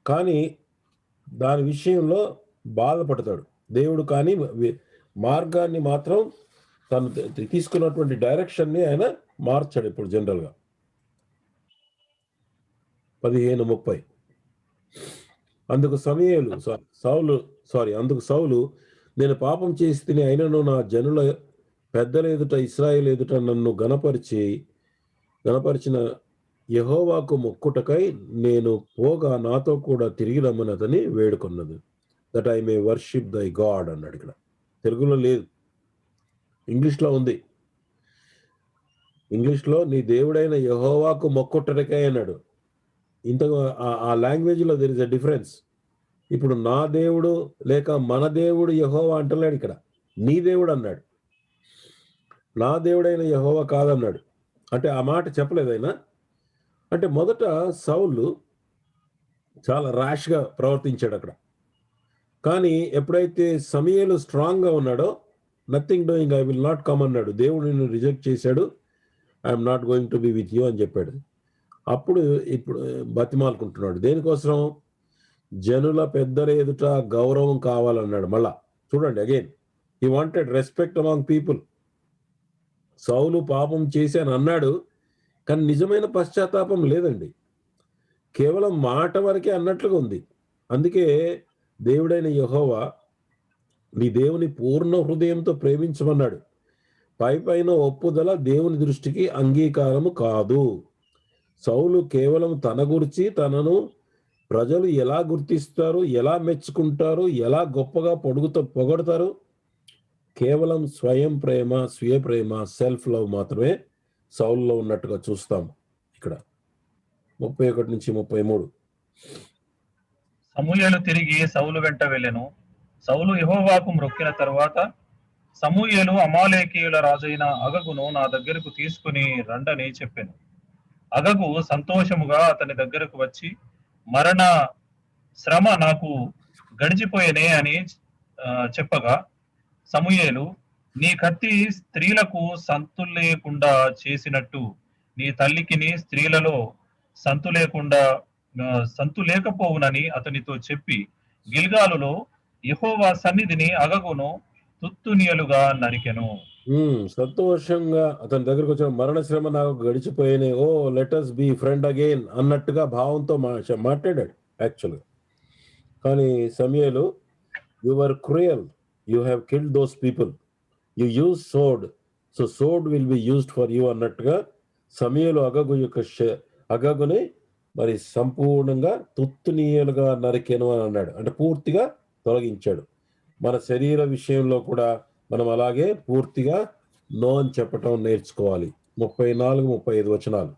కానీ దాని విషయంలో బాధపడతాడు. దేవుడు కానీ మార్గాన్ని మాత్రం తను తీసుకున్నటువంటి డైరెక్షన్ని ఆయన మార్చాడు ఇప్పుడు జనరల్‌గా. 15:30 అందుకు సౌలు నేను పాపం చేసి తిని అయినను నా జనుల పెద్దల ఎదుట ఇశ్రాయేలు ఎదుట నన్ను గనపరిచిన యెహోవాకు మొక్కుటకై నేను పోగా నాతో కూడా తిరిగి రమ్మని అతని వేడుకొన్నది. That I may worship thy God అన్నాడు ఇక్కడ. తెలుగులో లేదు, ఇంగ్లీష్లో ఉంది. ఇంగ్లీష్లో నీ దేవుడైన యెహోవాకు మొక్కుటకై అన్నాడు. ఇంతగా ఆ లాంగ్వేజ్లో దెర్ ఇస్ ఎ డిఫరెన్స్. ఇప్పుడు నా దేవుడు లేక మన దేవుడు యెహోవా అంటలేడు ఇక్కడ, నీ దేవుడు అన్నాడు. నా దేవుడైన యెహోవా కాదన్నాడు. అంటే ఆ మాట చెప్పలేదు ఆయన. అంటే మొదట సౌలు చాలా ర్యాష్గా ప్రవర్తించాడు అక్కడ. కానీ ఎప్పుడైతే సమూయేలు స్ట్రాంగ్గా ఉన్నాడో, nothing doing, I will not come అన్నాడు. దేవుడు నిన్ను రిజెక్ట్ చేశాడు, I'm not going to be with you అని చెప్పాడు. అప్పుడు ఇప్పుడు బతిమాలుకుంటున్నాడు. దేనికోసం? జనుల పెద్దల ఎదుట గౌరవం కావాలన్నాడు. మళ్ళా చూడండి, again he wanted respect among people. సౌలు పాపం చేశాను అన్నాడు, కానీ నిజమైన పశ్చాత్తాపం లేదండి. కేవలం మాట వరకే అన్నట్లుగా ఉంది. అందుకే దేవుడైన యెహోవా నీ దేవుని పూర్ణ హృదయంతో ప్రేమించమన్నాడు. పైపైన ఒప్పుదల దేవుని దృష్టికి అంగీకారము కాదు. సౌలు కేవలం తన గురించి, తనను ప్రజలు ఎలా గుర్తిస్తారు, ఎలా మెచ్చుకుంటారు, ఎలా గొప్పగా పొగడతారు, కేవలం స్వయం ప్రేమ, స్వీయ ప్రేమ, సెల్ఫ్ లవ్ మాత్రమే సౌలులో ఉన్నట్టుగా చూస్తాం ఇక్కడ. 31-33 సమూయేలు తిరిగి సౌలు వెంట వెళ్ళెను. సౌలు యెహోవాకు మ్రొక్కిన తరువాత సమూయేలు అమాలేకీయుల రాజైన అగగును నా దగ్గరకు తీసుకుని రండని చెప్పెను. అగగు సంతోషముగా అతని దగ్గరకు వచ్చి, మరణ శ్రమ నాకు గడిచిపోయేనే అని చెప్పగా, సమూయేలు, నీ కత్తి స్త్రీలకు సంతు లేకుండా చేసినట్టు నీ తల్లికిని స్త్రీలలో సంతు లేకపోవునని అతనితో చెప్పి, గిల్గాలులో యెహోవా సన్నిధిని అగగును తుత్తునియలుగా నరికెను. సంతోషంగా అతని దగ్గరకు వచ్చిన, మరణ శ్రమ నాకు గడిచిపోయినాయి, oh let us be friend again అన్నట్టుగా భావంతో మాట్లాడాడు యాక్చువల్గా. కానీ సమూయేలు, you were cruel, you have killed those people, you use sword, so sword will be used for you అన్నట్టుగా సమూయేలు అగగుని మరి సంపూర్ణంగా తుత్తునీయులుగా నరికెను అని అన్నాడు. అంటే పూర్తిగా తొలగించాడు. మన శరీర విషయంలో కూడా మనం అలాగే పూర్తిగా నో అని చెప్పటం నేర్చుకోవాలి. 34-35 వచనాలు.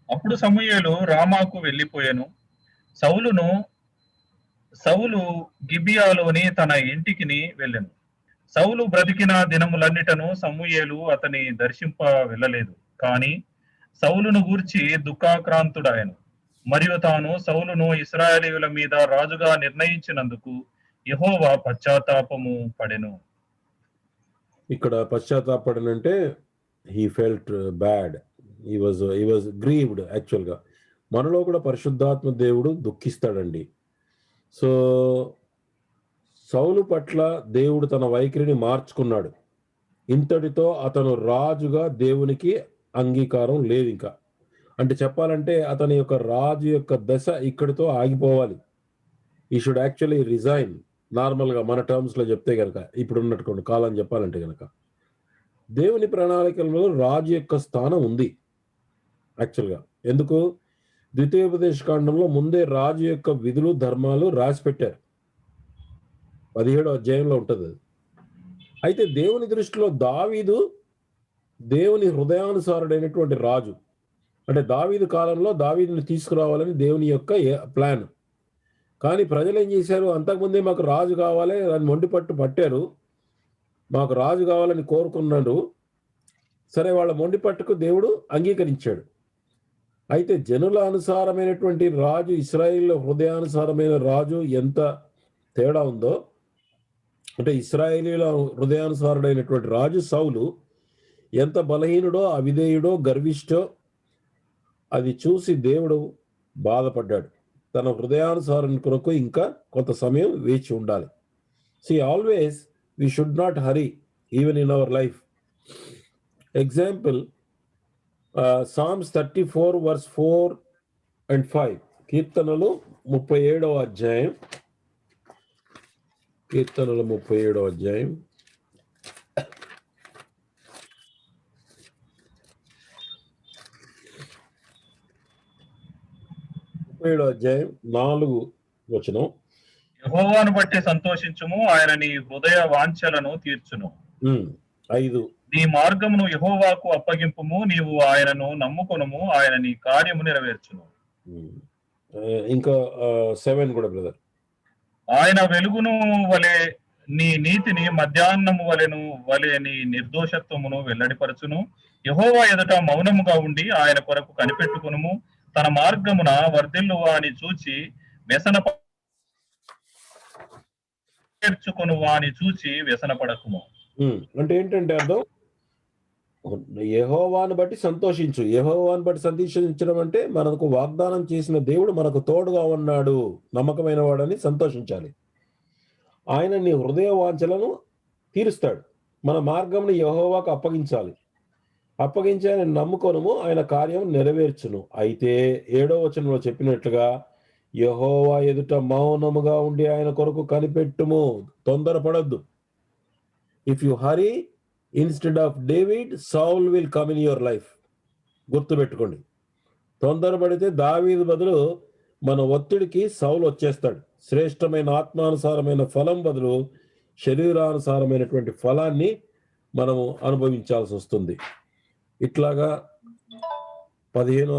అప్పుడు సమూయేలు రామాకు వెళ్ళిపోయాను. సౌలు గిబియాలోని తన ఇంటికి వెళ్ళెను. సౌలు బ్రతికిన దినములన్నిటను సమూయేలు అతని దర్శింప వెళ్ళలేదు. కానీ సౌలును గూర్చి దుఃఖాక్రాంతుడాయను. మరియు తాను సౌలును ఇశ్రాయేలీయుల మీద రాజుగా నిర్ణయించినందుకు యెహోవా పశ్చాత్తాపము పడెను. ఇక్కడ పశ్చాత్తాపడనంటే he felt bad, he was grieved. యాక్చువల్గా మనలో కూడా పరిశుద్ధాత్మ దేవుడు దుఃఖిస్తాడండి. సో సౌలు పట్ల దేవుడు తన వైఖరిని మార్చుకున్నాడు. ఇంతటితో అతను రాజుగా దేవునికి అంగీకారం లేదు ఇంకా. అంటే చెప్పాలంటే అతని యొక్క రాజు యొక్క దశ ఇక్కడితో ఆగిపోవాలి. ఈ షుడ్ యాక్చువల్లీ రిజైన్. నార్మల్గా మన టర్మ్స్లో చెప్తే కనుక, ఇప్పుడు ఉన్నటువంటి కాలం చెప్పాలంటే కనుక, దేవుని ప్రణాళికలలో రాజు యొక్క స్థానం ఉంది యాక్చువల్గా. ఎందుకు? ద్వితీయోపదేశ కాండంలో ముందే రాజు యొక్క విధులు ధర్మాలు రాసి పెట్టారు. 17వ అధ్యాయంలో ఉంటుంది అది. అయితే దేవుని దృష్టిలో దావీదు దేవుని హృదయానుసారుడైనటువంటి రాజు. అంటే దావీదు కాలంలో దావీదుని తీసుకురావాలని దేవుని యొక్క ప్లాన్. కానీ ప్రజలు ఏం చేశారు? అంతకుముందే మాకు రాజు కావాలి అని మొండిపట్టు పట్టారు, మాకు రాజు కావాలని కోరుకున్నాడు. సరే, వాళ్ళ మొండిపట్టుకు దేవుడు అంగీకరించాడు. అయితే జనుల అనుసారమైనటువంటి రాజు, ఇశ్రాయేలు హృదయానుసారమైన రాజు ఎంత తేడా ఉందో, అంటే ఇశ్రాయేలీల హృదయానుసారుడైనటువంటి రాజు సౌలు ఎంత బలహీనుడో, అవిధేయుడో, గర్విష్ఠో అది చూసి దేవుడు బాధపడ్డాడు. తన హృదయానుసారం కొరకు ఇంకా కొంత సమయం వేచి ఉండాలి. Always we should not hurry even in our life. Example, psalms 34 verse 4 and 5. కీర్తనలు 37వ అధ్యాయం. కీర్తనలు 37వ అధ్యాయం. 37వ అధ్యాయం 4వ వచనం. యెహోవాను బట్టి సంతోషించుము, ఆయన నీ హృదయ వాంఛలను తీర్చును. 5. నీ మార్గమును యెహోవాకు అప్పగింపుము, నీవు ఆయనను నమ్ముకొనుము, ఆయన నీ కార్యము నెరవేర్చును. ఇంకా 7 కూడా బ్రదర్. ఆయన వెలుగును వలె నీ నీతిని, మధ్యాహ్నము వలె నీ నిర్దోషత్వమును వెల్లడిపరచును. యెహోవా ఎదుట మౌనముగా ఉండి ఆయన కొరకు కనిపెట్టుకునుము. తన మార్గమున వర్ధిల్లు వాని చూచి వ్యసనపడకుము. అంటే ఏంటంటే అర్థం, యెహోవాను బట్టి సంతోషించు. యెహోవాను బట్టి సంతోషించడం అంటే మనకు వాగ్దానం చేసిన దేవుడు మనకు తోడుగా ఉన్నాడు, నమ్మకమైన వాడని సంతోషించాలి. ఆయన నీ హృదయ వాంఛలను తీరుస్తాడు. మన మార్గంని యెహోవాకు అప్పగించాలి. అప్పగించి ఆయన నమ్ముకొనుము, ఆయన కార్యం నెరవేర్చును. అయితే 7వ వచనంలో చెప్పినట్లుగా యెహోవా ఎదుట మౌనముగా ఉండి ఆయన కొరకు కనిపెట్టుము. తొందరపడొద్దు. If you hurry, instead of David, Saul will come in your life. గుర్తుపెట్టుకోండి. తొందరపడితే దావీదు బదులు మన ఒత్తిడికి సౌలు వచ్చేస్తాడు. శ్రేష్టమైన ఆత్మానుసారమైన ఫలం బదులు శరీరానుసారమైనటువంటి ఫలాన్ని మనము అనుభవించాల్సి వస్తుంది. ఇట్లాగా 15వ